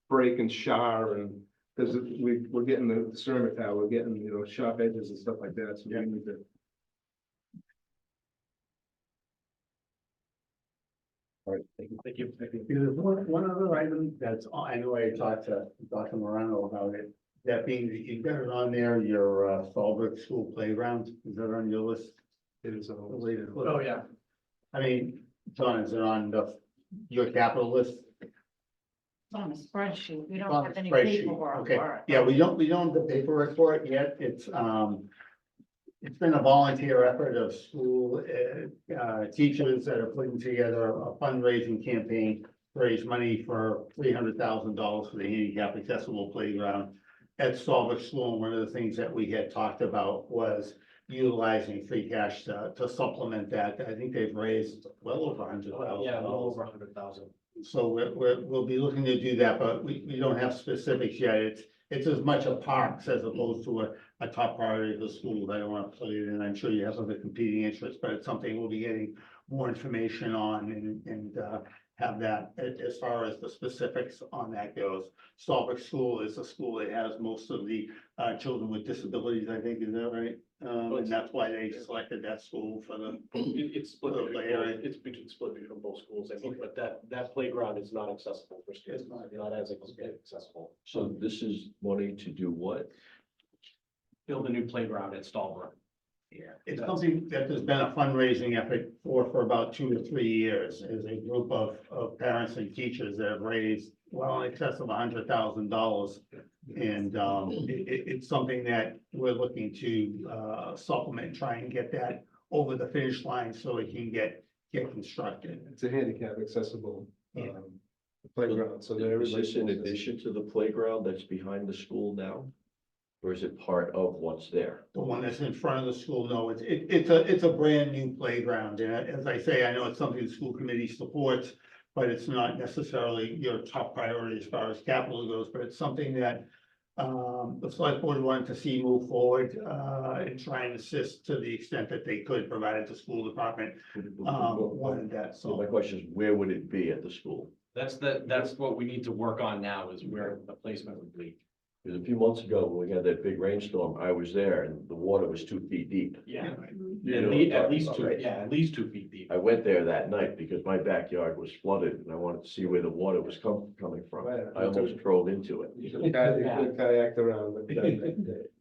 break and char and, because we're getting the ceramic tile, we're getting, sharp edges and stuff like that, so we need to. All right, thank you. There's one other item that's, I know I talked to Dr. Morano about it. That being, you've got it on there, your Fallbrook School playground, is that on your list? It is. Oh, yeah. I mean, John, is it on your capital list? It's on a spreadsheet. We On don't the have any spreadsheet, paperwork okay. for it. Yeah, we don't have the paperwork for it yet. It's been a volunteer effort of school teachers that are putting together a fundraising campaign to raise money for $300,000 for the handicap accessible playground at Stallbrook School. And one of the things that we had talked about was utilizing free cash to supplement that. I think they've raised well over $100,000. Yeah, well over 100,000. So we'll be looking to do that, but we don't have specifics yet. It's as much a parks as opposed to a top priority of the schools. I don't want to put it in. I'm sure you have other competing interests, but it's something we'll be getting more information on and have that as far as the specifics on that goes. Stallbrook School is a school that has most of the children with disabilities, I think, is that right? And that's why they selected that school for the. It's split the between area. both, it's split between both schools, I think, but that playground is not accessible for students, not as accessible. So this is money to do what? Build a new playground at Stallbrook. Yeah, it's something that there's been a fundraising effort for about 2 to 3 years. As a group of parents and teachers that have raised well in excess of $100,000. And it's something that we're looking to supplement, and try and get that over the finish line so it can get constructed. It's a handicap accessible Yeah. playground, so that Is everybody. this in addition to the playground that's behind the school now? Or is it part of what's there? The one that's in front of the school, no, it's a brand new playground, and as I say, I know it's something the school committee supports, but it's not necessarily your top priority as far as capital goes, but it's something that the select board wanted to see move forward, and try and assist to the extent that they could, provided the school department, wanted that, So my so. question is, where would it be at the school? That's what we need to work on now is where the placement would be. Because a few months ago, when we had that big rainstorm, I was there and the water was 2 feet deep. Yeah. You know what I'm At talking least about, two, right? yeah, at least 2 feet deep. I went there that night because my backyard was flooded and I wanted to see where the water was coming from. Right. I almost drove into it. You could kayak around,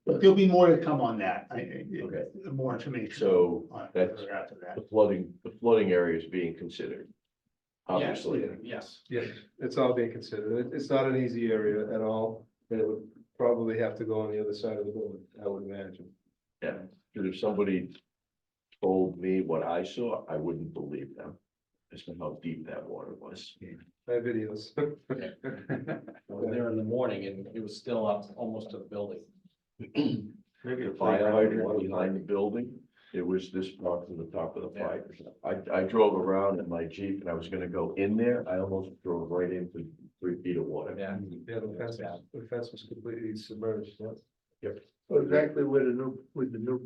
But there'll be more to come on that, Okay. more information. So on that's- after that. The flooding area is being considered. Obviously, Yes. yes, it's all being considered. It's not an easy area at all, and it would probably have to go on the other side of the building, I would imagine. yeah, because if somebody told me what I saw, I wouldn't believe them. As to how deep that water was. I have videos. I was there in the morning and it was still up almost to the building. Maybe a fire hydrant behind the building, it was this far from the top of the fire. I drove around in my Jeep and I was gonna go in there, I almost drove right into 3 feet of water. Yeah. Yeah, the fence was completely submerged, yeah. So exactly where the new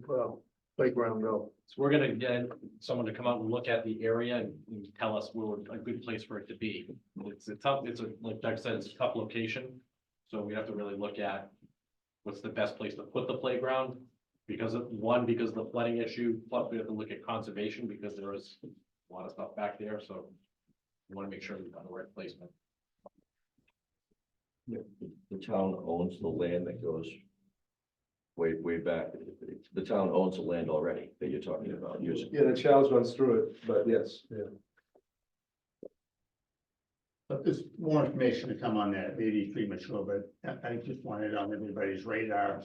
playground go. So we're gonna get someone to come out and look at the area and tell us where a good place for it to be. It's a tough, like Doug said, it's a tough location. So we have to really look at what's the best place to put the playground. Because of the flooding issue, plus we have to look at conservation because there is a lot of stuff back there, so. We want to make sure we've got the right placement. The town owns the land that goes way back. The town owns the land already that you're talking about. Yeah, the Charles runs through it, but yes, yeah. But there's more information to come on that, maybe premature, but I just wanted it on everybody's radar.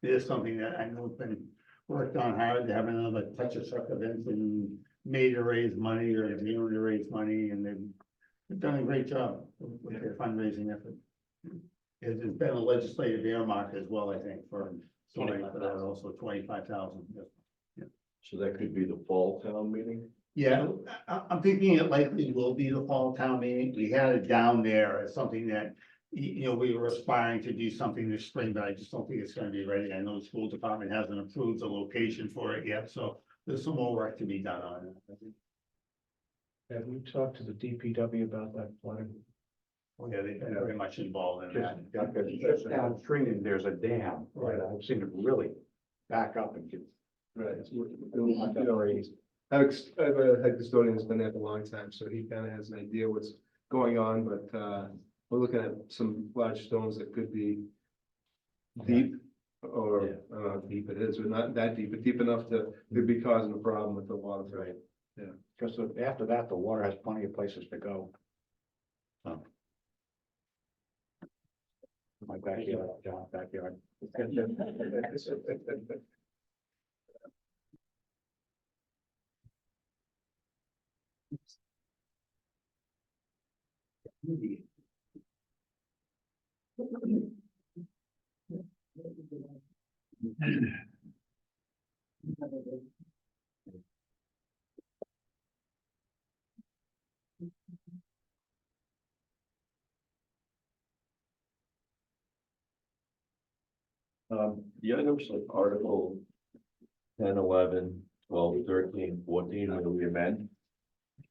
It is something that I know has been worked on hard, to have another touch of suck event and made to raise money or zero to raise money, and they've done a great job with their fundraising effort. There's been a legislative earmark as well, I think, for somebody for that, also 25,000. So that could be the fall town meeting? Yeah, I'm thinking it likely will be the fall town meeting. We had it down there as something that, we were aspiring to do something this spring, but I just don't think it's gonna be ready. I know the school department hasn't approved the location for it yet, so there's some more work to be done on it. Have you talked to the DPW about that flooding? Oh, yeah, they've been very much involved in that. Just downstream, there's a dam, Right. I've seen it really back up and get. Right. I've a head custodian that's been there for a long time, so he kind of has an idea what's going on, but we're looking at some large stones that could be deep, or I don't know how deep it is, but not that deep, but deep enough to be causing a problem with the water. Right. Yeah. Because after that, the water has plenty of places to go. My backyard, John's backyard. The items like Article 10, 11, 12, 13, 14, where we amend.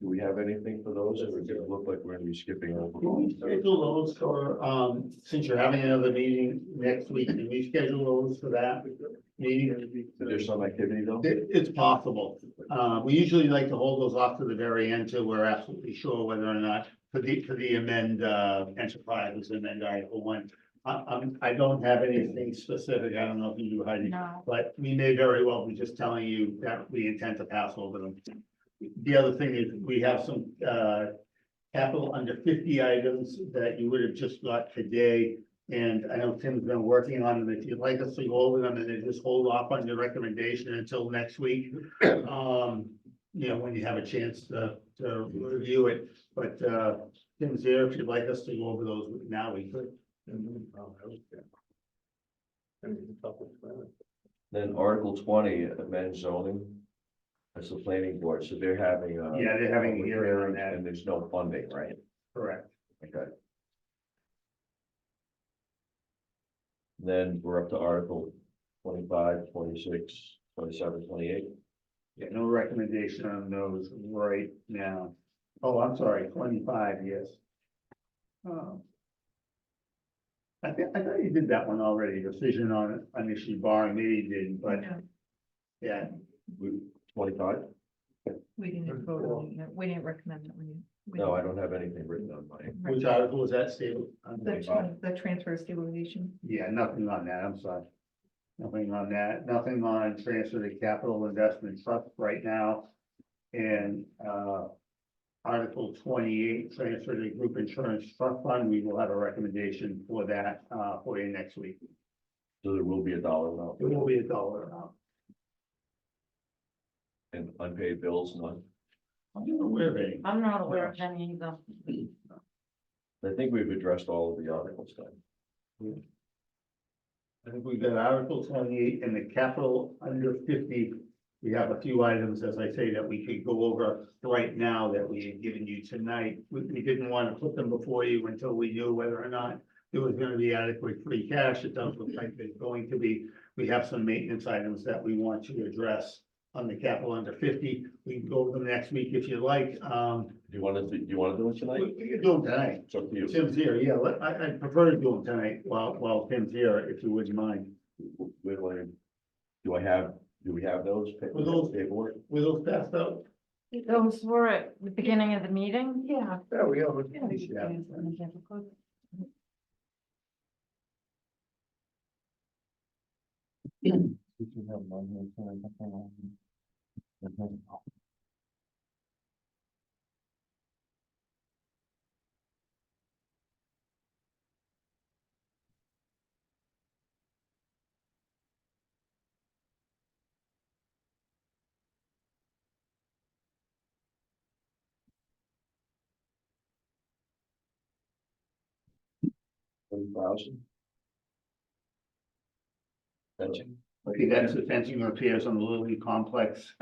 Do we have anything for those, or does it look like we're gonna be skipping over? Can we schedule those for, since you're having another meeting next week, can we schedule those for that meeting? Is there some activity though? It's possible. We usually like to hold those off to the very end till we're absolutely sure whether or not for the amend, enterprise, amend Article 1. I don't have anything specific. I don't know if you do, Heidi, No. but we may very well be just telling you that we intend to pass over them. The other thing is we have some, capital under 50 items that you would have just got today. And I know Tim's been working on them. If you'd like us to go over them and then just hold off on your recommendation until next week. When you have a chance to review it, but, Tim's here. If you'd like us to go over those now, we could. Then Article 20, amend zoning. That's the planning board, so they're having. Yeah, they're having a hearing on that. And there's no funding, right? Correct. Okay. Then we're up to Article 25, 26, 27, 28. Yeah, no recommendation on those right now. Oh, I'm sorry, 25, yes. I thought you did that one already, decision on issue barring, maybe you didn't, but yeah. 25? We didn't vote on it, yet. We didn't recommend that one. No, I don't have anything written on mine. Which article was that, Steve? The transfer stabilization. Yeah, nothing on that, I'm sorry. Nothing on that, nothing on transfer to capital investment trust right now. And, Article 28, transfer to group insurance trust fund, we will have a recommendation for that, for you next week. So there will be a dollar amount. It will be a dollar amount. And unpaid bills, none. I'm not aware of any. I'm not aware of any either. I think we've addressed all of the articles then. I think we've got Article 28 and the capital under 50. We have a few items, as I say, that we could go over right now that we had given you tonight. We didn't want to put them before you until we knew whether or not there was going to be adequate free cash. It does look like there's going to be. We have some maintenance items that we want to address on the capital under 50. We can go over them next week if you like. Do you want to do it tonight? We can do them tonight. It's up to you. Tim's here, yeah, I prefer to do them tonight while Tim's here, if you wouldn't mind. Wait, do we have those? Were those- Paperwork? Were those passed out? Those were at the beginning of the meeting? Yeah. There we go. Yeah. $30,000. Fencing. Okay, that's the fencing repairs on the Lily Complex.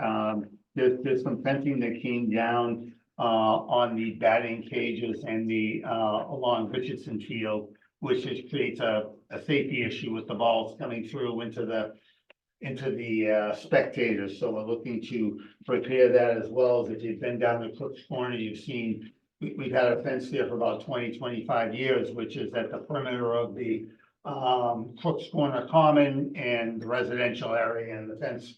There's some fencing that came down on the batting cages and the along Richardson Field, which just creates a safety issue with the balls coming through into the spectators. So we're looking to repair that, as well as if you've been down the Cook's Corner, you've seen we've had a fence there for about 20-25 years, which is at the perimeter of the Cook's Corner Common and the residential area, and the fence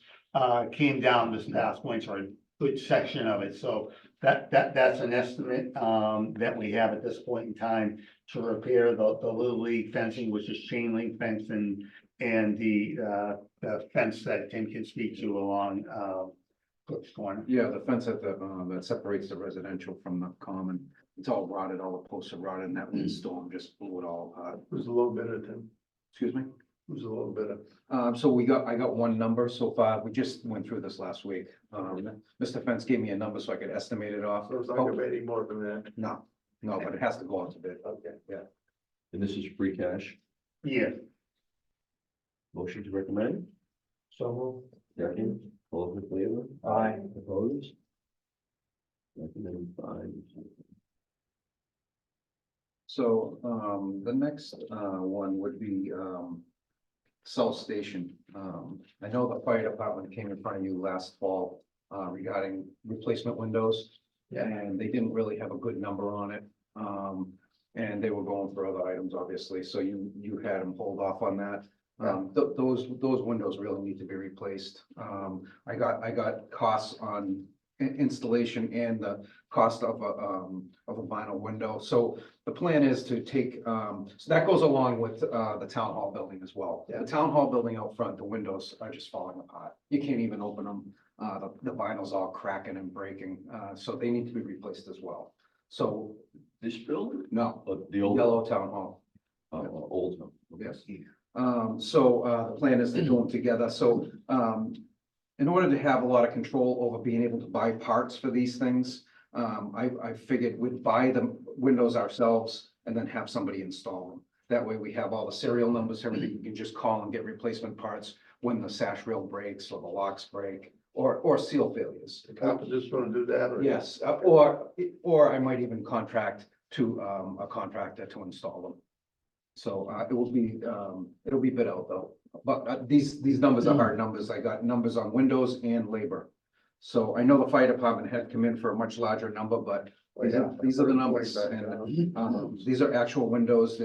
came down this past winter, a good section of it. So that's an estimate that we have at this point in time to repair the Little League fencing, which is chain link fence, and the fence that Tim can speak to along Cook's Corner. Yeah, the fence at the, that separates the residential from the common, it's all rotted, all the posts are rotted, and that windstorm just blew it all apart. It was a little bit of Tim. Excuse me? It was a little bit of. So I got one number so far, we just went through this last week. Mr. Fence gave me a number so I could estimate it off. So it's not gonna be any more than that. No, but it has to go out to bid. Okay. Yeah. And this is free cash. Yeah. Motion to recommend. So Second, all in favor? Aye. Opposed? Recommend 5. So, the next, one would be, South Station. I know the fire department came in front of you last fall, regarding replacement windows. Yeah. And they didn't really have a good number on it. And they were going for other items, obviously, so you had them hold off on that. Those windows really need to be replaced. I got costs on installation and the cost of a vinyl window. So the plan is to take, so that goes along with the town hall building as well. Yeah. The town hall building out front, the windows are just falling apart. You can't even open them. The vinyl's all cracking and breaking, so they need to be replaced as well. So, This building? no, The old. yellow town hall. Old one. Yes. So the plan is to do them together. So in order to have a lot of control over being able to buy parts for these things, I figured we'd buy the windows ourselves and then have somebody install them. That way we have all the serial numbers, everything, you can just call and get replacement parts when the sash rail breaks or the locks break, or seal failures. The carpenter's gonna do that, or? Yes, or I might even contract to, a contractor to install them. So, it'll be bid out though, but these numbers are hard numbers, I got numbers on windows and labor. So I know the fire department had come in for a much larger number, but these are the numbers, and, these are actual windows,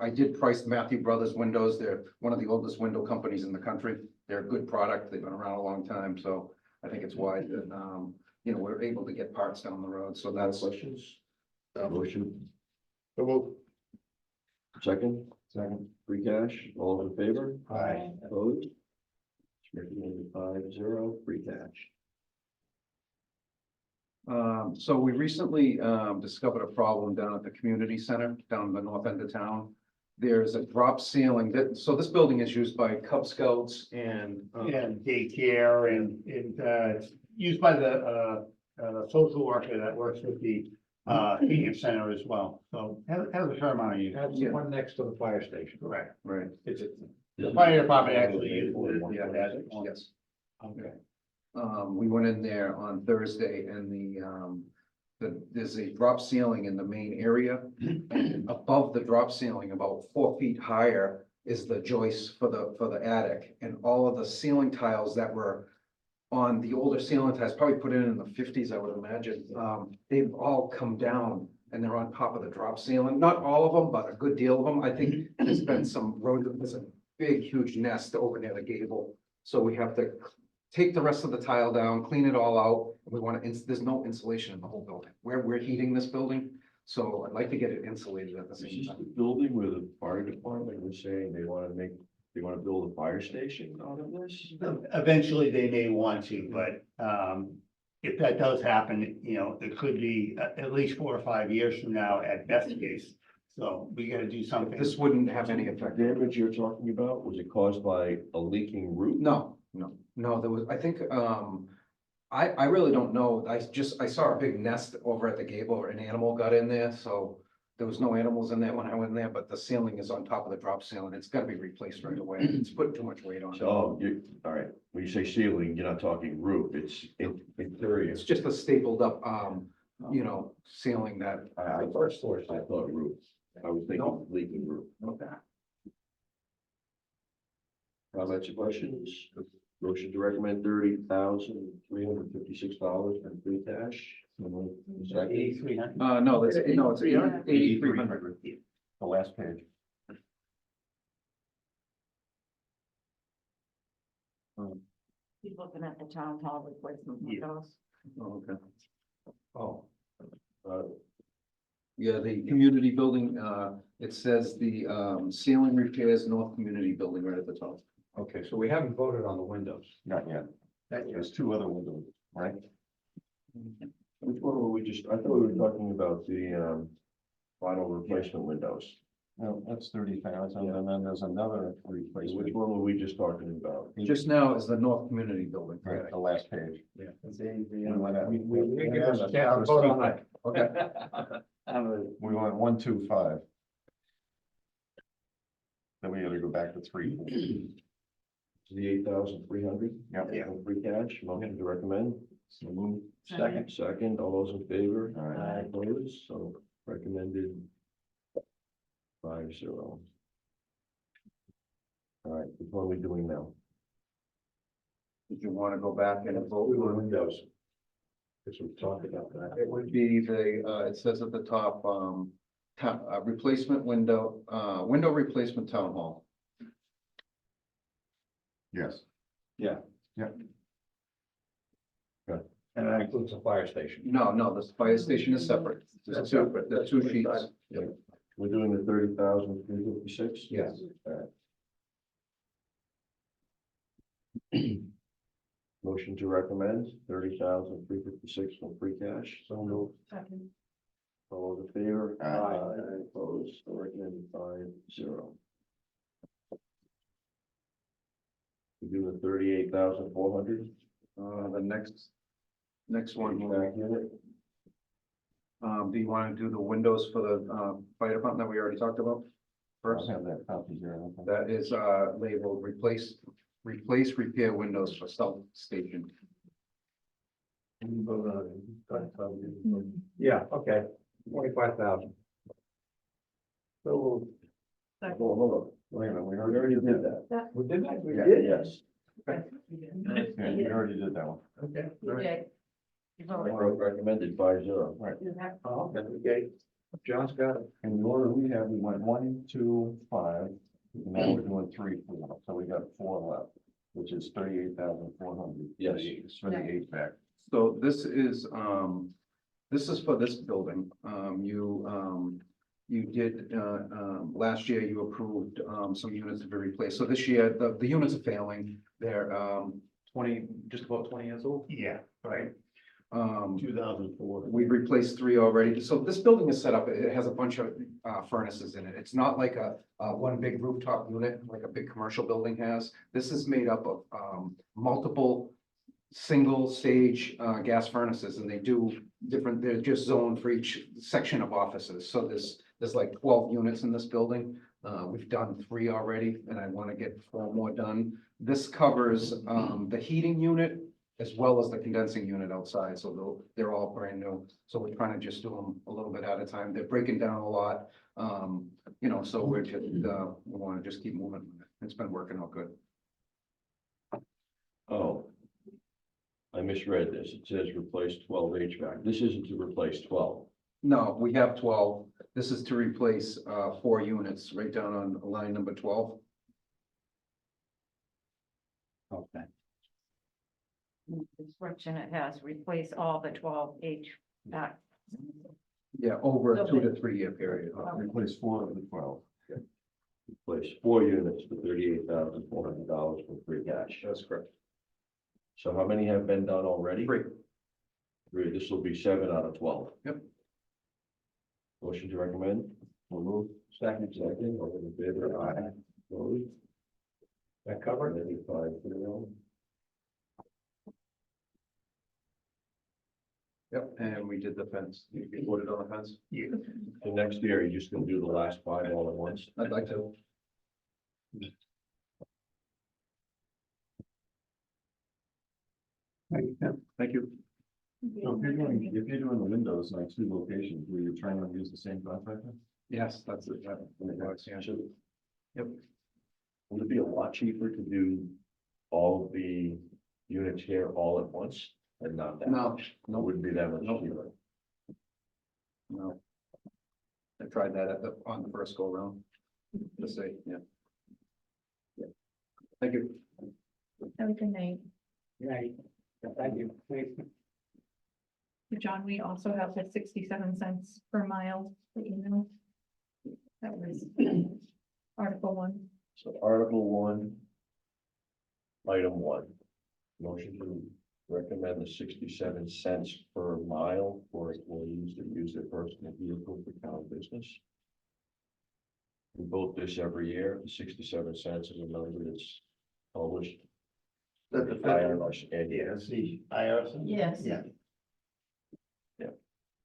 I did price Matthew Brothers windows, they're one of the oldest window companies in the country. They're a good product, they've been around a long time, so I think it's wise that, we're able to get parts down the road, so That's that's. questions? Motion, So we'll- second, free cash, all in favor? Aye. Opposed? It's recommended 5-0, free cash. So we recently discovered a problem down at the community center, down the north end of town. There's a drop ceiling so this building is used by Cub Scouts and. And daycare it's used by the social worker that works with the senior center as well. So has a fair amount of use. That's the one next to the fire station. Correct. Right. The fire department actually uses it. Yes. Okay. We went in there on Thursday and there's a drop ceiling in the main area. And above the drop ceiling, about 4 feet higher, is the joist for the attic. And all of the ceiling tiles that were on the older ceiling tiles, probably put in the 50s, I would imagine, they've all come down and they're on top of the drop ceiling. Not all of them, but a good deal of them. I think there's been some there's a big, huge nest over near the gable. So we have to take the rest of the tile down, clean it all out. We want to, there's no insulation in the whole building. We're heating this building, so I'd like to get it insulated at the Is same this the time. building where the fire department was saying they want to build a fire station out of this? Eventually, they may want to, but if that does happen, it could be at least 4 or 5 years from now at best case. So we gotta do something. This wouldn't have any effect. Damage you're talking about, was it caused by a leaking roof? No, there was, I think, I really don't know. I saw a big nest over at the gable where an animal got in there, so there was no animals in there when I went in there, but the ceiling is on top of the drop ceiling. It's gotta be replaced right away. It's putting too much weight on it. So, all right, when you say ceiling, you're not talking roof, it's interior. It's just a stapled up, ceiling that. First floor, I thought roof. I was thinking leaking roof. Okay. Comments or questions? Motion to recommend $30,356 in free cash. Second. 8,300. No, it's 8,300. The last page. He's looking at the town hall replacement Yeah. windows. Oh, okay. Oh. Uh, Yeah, the community building, it says the ceiling repairs, North Community Building right at the top. Okay, so we haven't voted on the windows. Not yet. There's two other windows, right? Which one were we just, I thought we were talking about the final replacement windows. No, that's 30,000, and then there's another Which replacement. one were we just talking about? Just now is the North Community Building. Right, the last page. Yeah. We went out- We give us a chance to vote on that. Okay. We went 1, 2, 5. Then we gotta go back to 3. The 8,300? Yep. Yeah. Free cash, motion to recommend. So move. Second, all those in favor? Aye. Opposed, so recommended 5-0. All right, what are we doing now? Did you want to go back and vote on Windows. Because we talked about that. it? Would be it says at the top, replacement window, window replacement town hall. Yes. And that includes the fire station. No, the fire station is separate. There's two sheets. We're doing the 30,356? Yes. Motion to recommend 30,356 from free cash. So moved. Second. All those in favor? Aye. Opposed, so recommended 5-0. We do the 38,400. The next one. Back unit. Do you want to do the windows for the fire department that we already talked about? first. I have that copy here. I think. That is labeled replace, repair windows for South Station. Yeah, okay, 25,000. So, hold on, wait a minute, we already did that. We did that? Yeah, yes. Yeah, we already did that one. Okay. You did. You voted. Recommended 5-0. Right. Oh, okay. John's got it. In the order we have, we went 1, 2, 5, and now we're doing 3, 4, so we got 4 left, which is 38,400. Yes. For the HVAC. So this is for this building. You did, last year you approved, some units to be replaced. So this year, the units are failing. They're, 20, just about 20 years old. Yeah, right. 2004. We've replaced 3 already. So this building is set up, it has a bunch of furnaces in it. It's not like a one big rooftop unit like a big commercial building has. This is made up of multiple single stage gas furnaces, and they do different, they're just zoned for each section of offices. So there's like 12 units in this building. We've done 3 already, and I want to get 4 more done. This covers the heating unit as well as the condensing unit outside, so they're all brand new. So we're trying to just do them a little bit at a time. They're breaking down a lot. So we're just, we want to just keep moving. It's been working out good. Oh. I misread this. It says replace 12 HVAC. This isn't to replace 12. No, we have 12. This is to replace 4 units right down on line number 12. Okay. Description, it has replace all the 12 HVAC. Yeah, over a 2 to 3 year period. Replace 4 of the 12. Replace 4 units for $38,400 for free cash. That's correct. So how many have been done already? 3. 3. This will be 7 out of 12. Yep. Motion to recommend. We'll move. Second. All in favor? Aye. Opposed? That covered? 5-0. Yep, and we did the fence. You voted on the fence? Yeah. So next year, you're just gonna do the last 5 all at once? I'd like to. Thank you. So if you're doing the windows in like 2 locations, were you trying to use the same contractor? Yes, that's it. That works, yeah. Yep. Would it be a lot cheaper to do all of the units here all at once and not that No, much? It wouldn't be that much cheaper. no. I tried that on the first go round. To say, yeah. Yeah. Thank you. Have a good night. Right. Thank you. John, we also have the 67 cents per mile, that you know. That was Article 1. So Article 1, Item 1, motion to recommend the 67 cents per mile for employees that use their personal vehicle for town business. We vote this every year. 67 cents is a number that's published. That the IRS and Yes, the IRS. Yes. Yeah.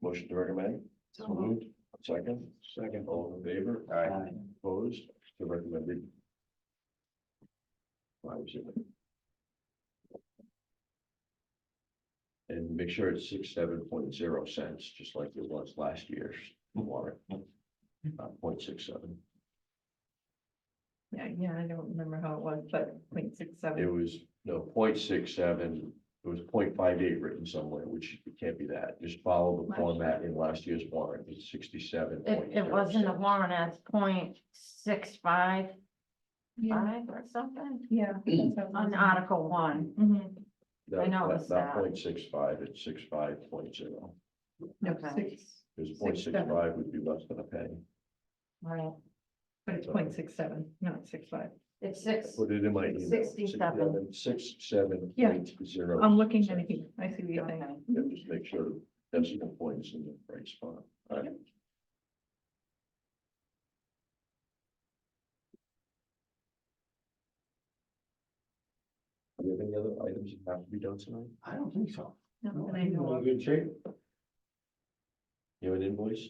Motion to recommend. So moved. Second. Second. All in favor? Aye. Opposed? To recommended. 5-0. And make sure it's 67.0 cents, just like it was last year's warrant. 0.67. Yeah, I don't remember how it was, but It 0.67. was, no, 0.67. It was 0.58 written somewhere, which it can't be that. Just follow the format in last year's warrant. It's 67. It wasn't a warrant as 0.65 Yeah, or something yeah. that's how it on was. Article 1. Mhm. I noticed Not that. 0.65, it's 65.0. No, Okay. 6, Because 67. 0.65 would be less than a penny. Right. but it's 0.67, not 65. It's 6. Put it in my email. 67. 67.0. I'm looking at it here. I see what you're saying. Okay. Yeah, just make sure the decimal point is in the right spot. All right. Do you have any other items that have to be done tonight? I don't think so. No, and I know In of. good shape. You have an invoice?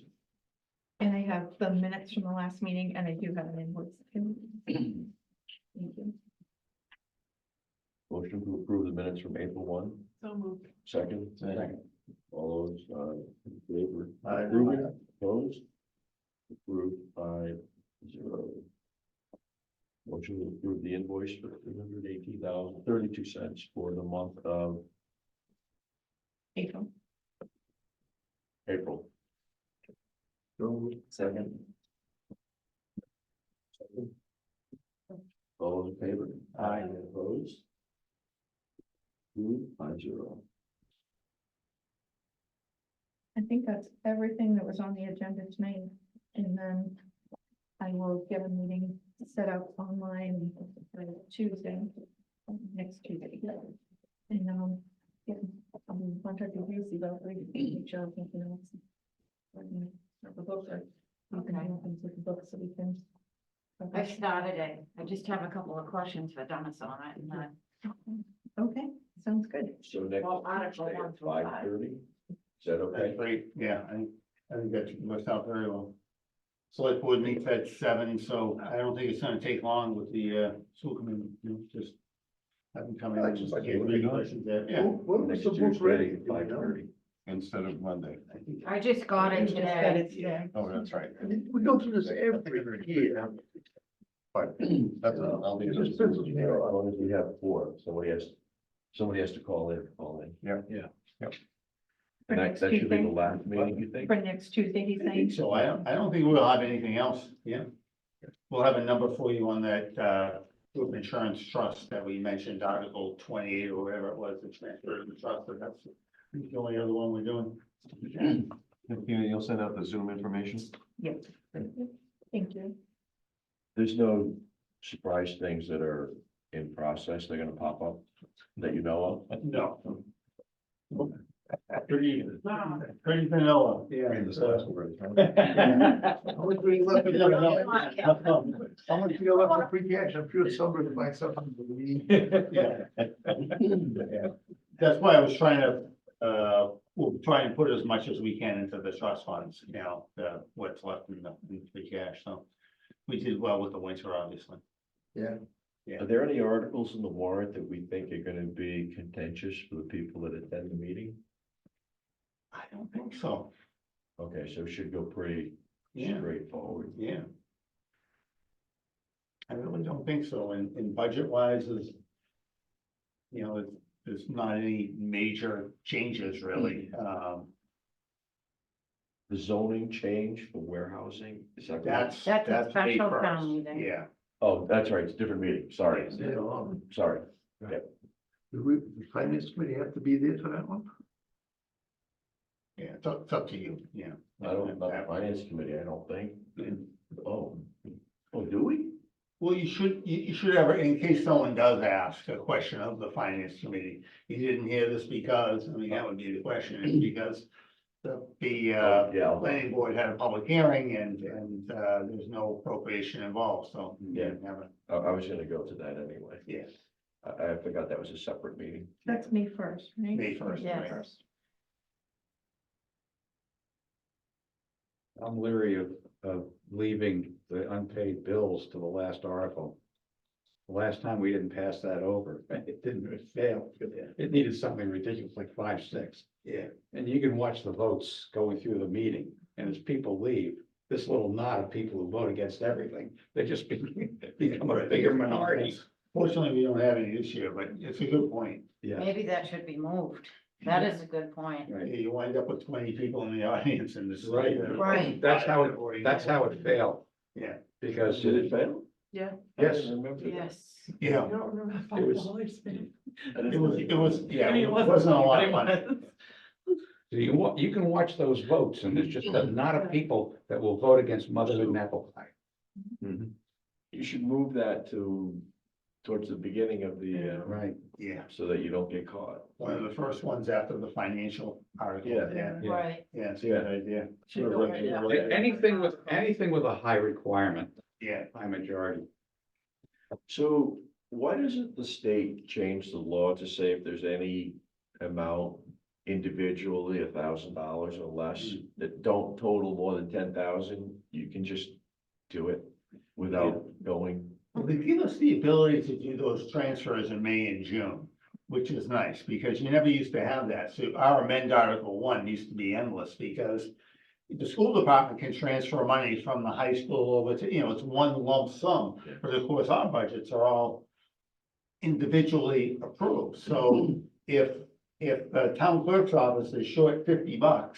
And I have the minutes from the last meeting, and I do have an invoice. Thank you. Motion to approve the minutes from April 1, So moved. second. Second. All those, in favor? Aye. Approved, opposed? Approved 5-0. Motion to approve the invoice for $318,032 for the month of April. April. Second. All those in favor? Aye. Opposed? Approved 5-0. I think that's everything that was on the agenda tonight, and then I will get a meeting set up online for Tuesday, next Tuesday. And get, I'm contacting Lucy about make sure something else. The books are, we can do things with the books so we can. I started it. I just have a couple of questions for Dennis on it and then. Okay, sounds good. So next Well, Article Tuesday 1 at through 5. 5:30? Is that okay? That's great, yeah, I think that works out very well. Select board meets at 7, so I don't think it's gonna take long with the school committee, just have them come in. That's just like and what get we do. questions there. Yeah. When was Next the book Tuesday ready? at 5:30. Instead of Monday. I think- I just got it Just got it today. today. Oh, that's right. We go through this every year. But that's, I'll leave Just it. As long as we have 4, somebody has to call in. For And that next should be Tuesday? the last meeting, you think? For next Tuesday, he's I think saying. so, I don't think we'll have anything else, yeah. We'll have a number for you on that, group insurance trust that we mentioned, Article 28 or whatever it was, the transfer of the trust, but that's the only other one we're doing. You'll send out the Zoom information? Yep. Thank you. There's no surprise things that are in process, they're gonna pop up that you know of? No. Pretty vanilla, yeah. Read this last word. How much we left? How much we left for free cash? I'm sure somebody will find something to read. Yeah. That's why I was trying to, we'll try and put as much as we can into the trust funds, you know, what's left in the free cash, so. We did well with the winter, obviously. Yeah. Are there any articles in the warrant that we think are gonna be contentious for the people that attend the meeting? I don't think so, Okay, so it should go pretty yeah, straightforward. yeah. I really don't think so, and budget wise is, you know, there's not any major changes really, The zoning change for warehousing, is that? that's. That's a May special 1st. town meeting. Yeah, Oh, that's right, it's a different meeting, sorry, Yeah, sorry. the finance committee have to be there for that one? yeah, it's up to you, yeah. I don't, not the finance committee, I don't think. Oh, do we? Well, you should have, in case someone does ask a question of the finance committee, you didn't hear this because, I mean, that would be the question, it's because the Yeah, planning board had a public hearing and, there's no appropriation involved, so. you Yeah. didn't have a- I was gonna go to that anyway. Yeah, I forgot that was a separate meeting. That's May 1st, right? May 1st, Yes. right. I'm leery of leaving the unpaid bills to the last article. The last time we didn't pass that over, it didn't, it failed. It needed something ridiculous, like 5, 6. Yeah, And you can watch the votes going through the meeting, and as people leave, this little knot of people who vote against everything, they just become a bigger minority. fortunately, we don't have any this year, but it's a good point. Yeah, Maybe that should be moved. That is a good point. right. You wind up with 20 people in the audience and this. Right. Right. That's how it failed, Yeah, because Did it fail? Yeah. yes, Yes. yeah, it was, it was, yeah, it wasn't a lot of fun. you can watch those votes, and there's just a knot of people that will vote against motherhood and apple pie. You should move that towards the beginning of the, Right. Yeah, so that you don't get caught. one of the first ones after the financial article. Yeah. Yeah, Right. yeah, it's a good idea. Should go right now. Anything with a high requirement, Yeah, high majority. So why doesn't the state change the law to say if there's any amount individually $1,000 or less, that don't total more than 10,000, you can just do it without going. Well, they give us the ability to do those transfers in May and June, which is nice, because you never used to have that. So our amend Article 1 used to be endless, because the school department can transfer money from the high school over to, it's one lump sum. Yeah. But of course, our budgets are all individually approved. So if the town clerk's office is short $50,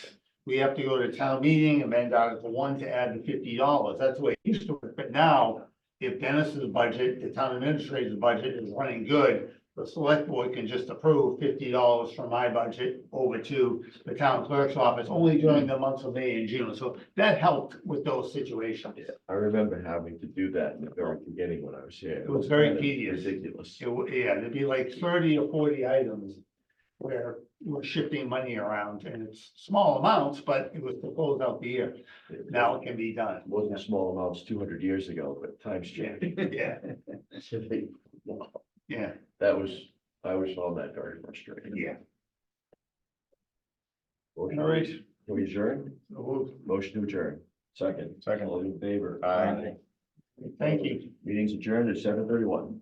we have to go to town meeting, amend Article 1 to add the $50. That's the way it used to work. But now, if Dennis's budget, the town administrator's budget is running good, the select board can just approve $50 from my budget over to the town clerk's office only during the months of May and June. So that helped with those situations. I remember having to do that in the very beginning when I was here. It was very kind of tedious. Ridiculous. Yeah, there'd be like 30 or 40 items where we're shifting money around, and it's small amounts, but it was to close out the year. Now it can be done. It wasn't small amounts 200 years ago, but times Yeah, changed. yeah, yeah, I always found that very frustrating. yeah. Motion, All right. Can we adjourn? Motion to adjourn. Second. Second. All in favor? Aye. Thank you. Meeting's adjourned at 7:31.